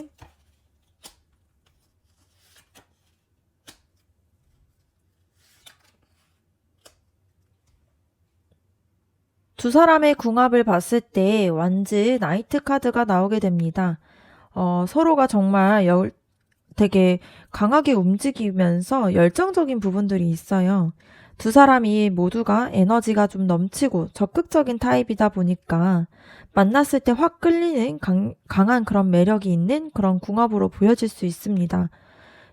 두 사람의 궁합을 봤을 때 완즈 나이트 카드가 나오게 됩니다. 서로가 정말 되게 강하게 움직이면서 열정적인 부분들이 있어요. 두 사람이 모두가 에너지가 좀 넘치고 적극적인 타입이다 보니까 만났을 때 확 끌리는 강한 그런 매력이 있는 그런 궁합으로 보여질 수 있습니다.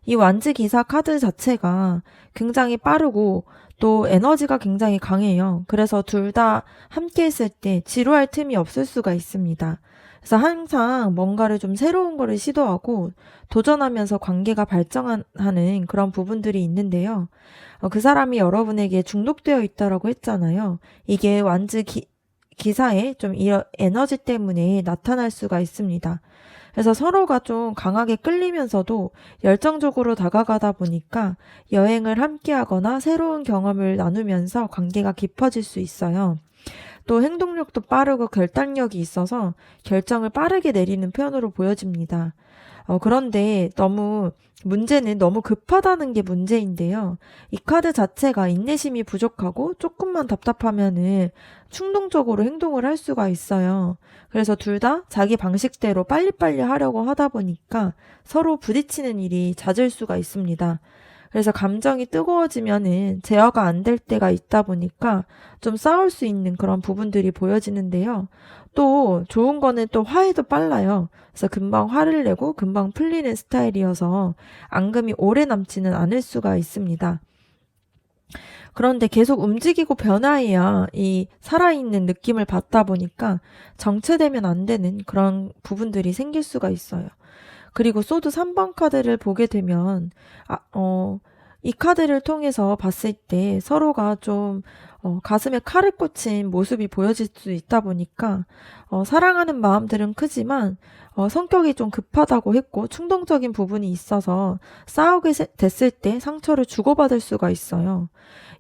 이 완즈 기사 카드 자체가 굉장히 빠르고 또 에너지가 굉장히 강해요. 그래서 둘 다 함께 했을 때 지루할 틈이 없을 수가 있습니다. 그래서 항상 뭔가를 좀 새로운 거를 시도하고 도전하면서 관계가 발전하는 그런 부분들이 있는데요. 그 사람이 여러분에게 중독되어 있다라고 했잖아요. 이게 완즈 기사의 좀 이 에너지 때문에 나타날 수가 있습니다. 그래서 서로가 좀 강하게 끌리면서도 열정적으로 다가가다 보니까 여행을 함께 하거나 새로운 경험을 나누면서 관계가 깊어질 수 있어요. 또 행동력도 빠르고 결단력이 있어서 결정을 빠르게 내리는 편으로 보여집니다. 그런데 문제는 너무 급하다는 게 문제인데요. 이 카드 자체가 인내심이 부족하고 조금만 답답하면은 충동적으로 행동을 할 수가 있어요. 그래서 둘 다 자기 방식대로 빨리빨리 하려고 하다 보니까 서로 부딪히는 일이 잦을 수가 있습니다. 그래서 감정이 뜨거워지면은 제어가 안 될 때가 있다 보니까 좀 싸울 수 있는 그런 부분들이 보여지는데요. 또 좋은 거는 또 화해도 빨라요. 그래서 금방 화를 내고 금방 풀리는 스타일이어서 앙금이 오래 남지는 않을 수가 있습니다. 그런데 계속 움직이고 변화해야 이 살아있는 느낌을 받다 보니까 정체되면 안 되는 그런 부분들이 생길 수가 있어요. 그리고 소드 3번 카드를 보게 되면 이 카드를 통해서 봤을 때 서로가 좀 가슴에 칼을 꽂힌 모습이 보여질 수 있다 보니까 사랑하는 마음들은 크지만 성격이 좀 급하다고 했고 충동적인 부분이 있어서 싸우게 됐을 때 상처를 주고받을 수가 있어요.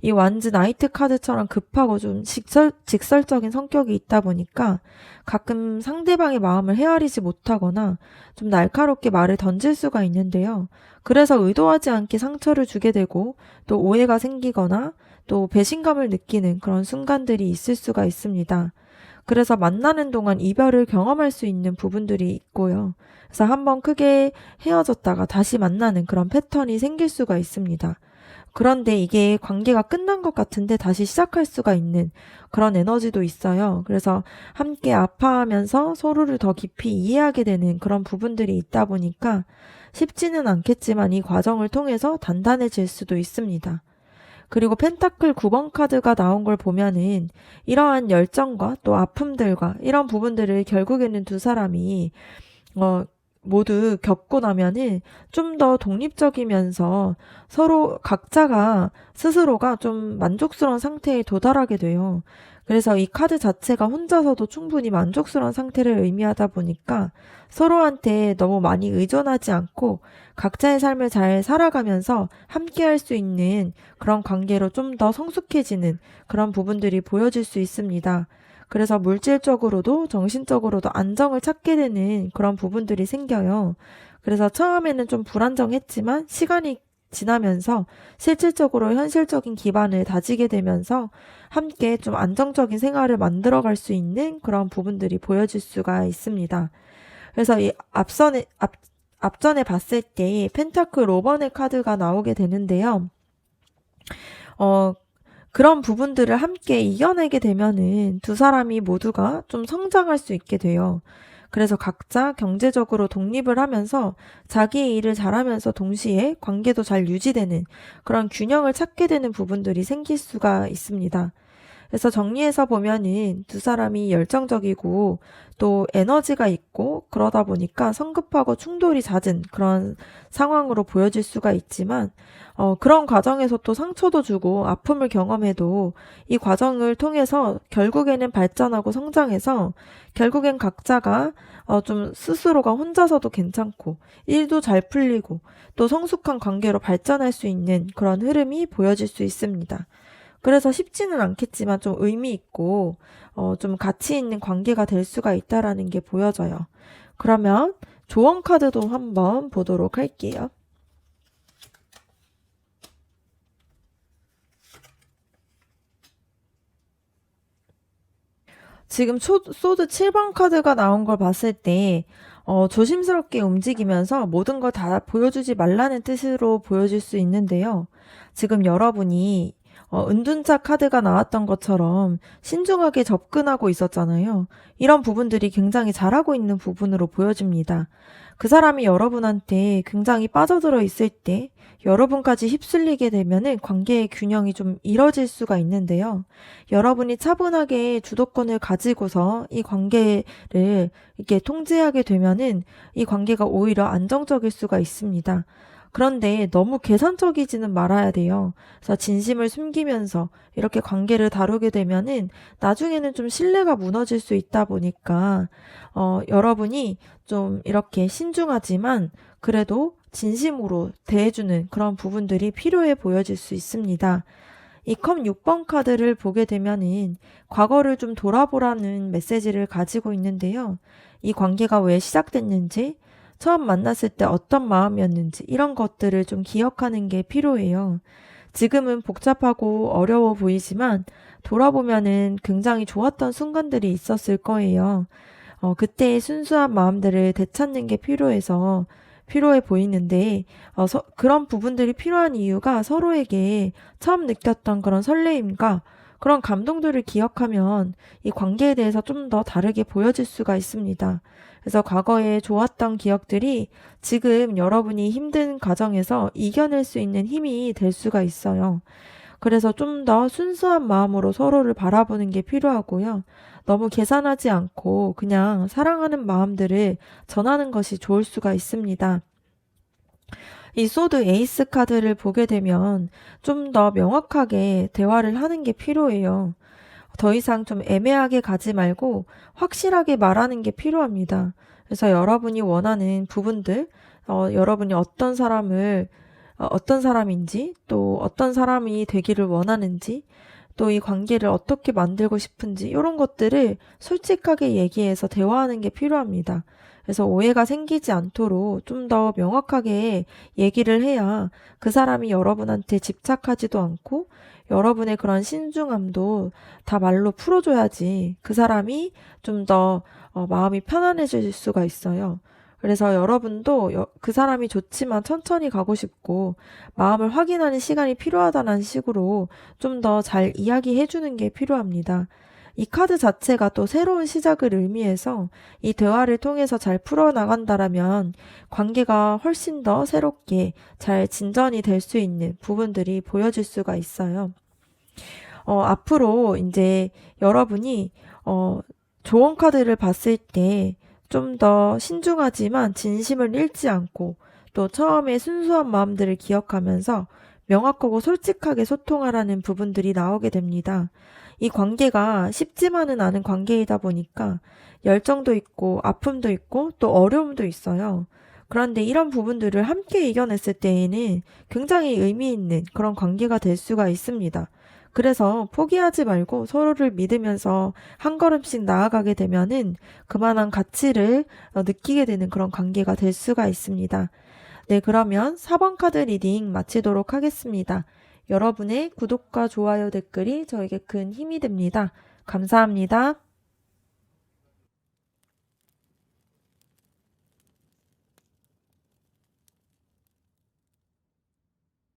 이 완즈 나이트 카드처럼 급하고 좀 직설적인 성격이 있다 보니까 가끔 상대방의 마음을 헤아리지 못하거나 좀 날카롭게 말을 던질 수가 있는데요. 그래서 의도하지 않게 상처를 주게 되고 또 오해가 생기거나 또 배신감을 느끼는 그런 순간들이 있을 수가 있습니다. 그래서 만나는 동안 이별을 경험할 수 있는 부분들이 있고요. 그래서 한번 크게 헤어졌다가 다시 만나는 그런 패턴이 생길 수가 있습니다. 그런데 이게 관계가 끝난 것 같은데 다시 시작할 수가 있는 그런 에너지도 있어요. 그래서 함께 아파하면서 서로를 더 깊이 이해하게 되는 그런 부분들이 있다 보니까 쉽지는 않겠지만 이 과정을 통해서 단단해질 수도 있습니다. 그리고 펜타클 9번 카드가 나온 걸 보면은 이러한 열정과 또 아픔들과 이런 부분들을 결국에는 두 사람이 모두 겪고 나면은 좀 더 독립적이면서 서로 각자가 스스로가 좀 만족스러운 상태에 도달하게 돼요. 그래서 이 카드 자체가 혼자서도 충분히 만족스러운 상태를 의미하다 보니까 서로한테 너무 많이 의존하지 않고 각자의 삶을 잘 살아가면서 함께 할 수 있는 그런 관계로 좀 더 성숙해지는 그런 부분들이 보여질 수 있습니다. 그래서 물질적으로도 정신적으로도 안정을 찾게 되는 그런 부분들이 생겨요. 그래서 처음에는 좀 불안정했지만 시간이 지나면서 실질적으로 현실적인 기반을 다지게 되면서 함께 좀 안정적인 생활을 만들어갈 수 있는 그런 부분들이 보여질 수가 있습니다. 그래서 이 앞전에 봤을 때 펜타클 5번의 카드가 나오게 되는데요. 그런 부분들을 함께 이겨내게 되면은 두 사람이 모두가 좀 성장할 수 있게 돼요. 그래서 각자 경제적으로 독립을 하면서 자기의 일을 잘하면서 동시에 관계도 잘 유지되는 그런 균형을 찾게 되는 부분들이 생길 수가 있습니다. 그래서 정리해서 보면은 두 사람이 열정적이고 또 에너지가 있고 그러다 보니까 성급하고 충돌이 잦은 그런 상황으로 보여질 수가 있지만 그런 과정에서 또 상처도 주고 아픔을 경험해도 이 과정을 통해서 결국에는 발전하고 성장해서 결국엔 각자가 좀 스스로가 혼자서도 괜찮고 일도 잘 풀리고 또 성숙한 관계로 발전할 수 있는 그런 흐름이 보여질 수 있습니다. 그래서 쉽지는 않겠지만 좀 의미 있고 좀 가치 있는 관계가 될 수가 있다라는 게 보여져요. 그러면 조언 카드도 한번 보도록 할게요. 지금 소드 7번 카드가 나온 걸 봤을 때 조심스럽게 움직이면서 모든 걸 다 보여주지 말라는 뜻으로 보여질 수 있는데요. 지금 여러분이 은둔자 카드가 나왔던 것처럼 신중하게 접근하고 있었잖아요. 이런 부분들이 굉장히 잘하고 있는 부분으로 보여집니다. 그 사람이 여러분한테 굉장히 빠져들어 있을 때 여러분까지 휩쓸리게 되면은 관계의 균형이 좀 잃어질 수가 있는데요. 여러분이 차분하게 주도권을 가지고서 이 관계를 이렇게 통제하게 되면은 이 관계가 오히려 안정적일 수가 있습니다. 그런데 너무 계산적이지는 말아야 돼요. 그래서 진심을 숨기면서 이렇게 관계를 다루게 되면은 나중에는 좀 신뢰가 무너질 수 있다 보니까 여러분이 좀 이렇게 신중하지만 그래도 진심으로 대해주는 그런 부분들이 필요해 보여질 수 있습니다. 이 컵 6번 카드를 보게 되면은 과거를 좀 돌아보라는 메시지를 가지고 있는데요. 이 관계가 왜 시작됐는지, 처음 만났을 때 어떤 마음이었는지 이런 것들을 좀 기억하는 게 필요해요. 지금은 복잡하고 어려워 보이지만 돌아보면은 굉장히 좋았던 순간들이 있었을 거예요. 그때의 순수한 마음들을 되찾는 게 필요해 보이는데, 그런 부분들이 필요한 이유가 서로에게 처음 느꼈던 그런 설레임과 그런 감동들을 기억하면 이 관계에 대해서 좀 더 다르게 보여질 수가 있습니다. 그래서 과거에 좋았던 기억들이 지금 여러분이 힘든 과정에서 이겨낼 수 있는 힘이 될 수가 있어요. 그래서 좀 더 순수한 마음으로 서로를 바라보는 게 필요하고요. 너무 계산하지 않고 그냥 사랑하는 마음들을 전하는 것이 좋을 수가 있습니다. 이 소드 에이스 카드를 보게 되면 좀 더 명확하게 대화를 하는 게 필요해요. 더 이상 좀 애매하게 가지 말고 확실하게 말하는 게 필요합니다. 그래서 여러분이 원하는 부분들, 여러분이 어떤 사람인지, 또 어떤 사람이 되기를 원하는지, 또 이 관계를 어떻게 만들고 싶은지, 이런 것들을 솔직하게 얘기해서 대화하는 게 필요합니다. 그래서 오해가 생기지 않도록 좀 더 명확하게 얘기를 해야 그 사람이 여러분한테 집착하지도 않고 여러분의 그런 신중함도 다 말로 풀어줘야지 그 사람이 좀 더 마음이 편안해질 수가 있어요. 그래서 여러분도 그 사람이 좋지만 천천히 가고 싶고 마음을 확인하는 시간이 필요하다는 식으로 좀 더 잘 이야기해 주는 게 필요합니다. 이 카드 자체가 또 새로운 시작을 의미해서 이 대화를 통해서 잘 풀어나간다라면 관계가 훨씬 더 새롭게 잘 진전이 될 수 있는 부분들이 보여질 수가 있어요. 앞으로 이제 여러분이 조언 카드를 봤을 때 좀 더 신중하지만 진심을 잃지 않고 또 처음에 순수한 마음들을 기억하면서 명확하고 솔직하게 소통하라는 부분들이 나오게 됩니다. 이 관계가 쉽지만은 않은 관계이다 보니까 열정도 있고 아픔도 있고 또 어려움도 있어요. 그런데 이런 부분들을 함께 이겨냈을 때에는 굉장히 의미 있는 그런 관계가 될 수가 있습니다. 그래서 포기하지 말고 서로를 믿으면서 한 걸음씩 나아가게 되면은 그만한 가치를 느끼게 되는 그런 관계가 될 수가 있습니다. 네, 그러면 4번 카드 리딩 마치도록 하겠습니다. 여러분의 구독과 좋아요 댓글이 저에게 큰 힘이 됩니다. 감사합니다.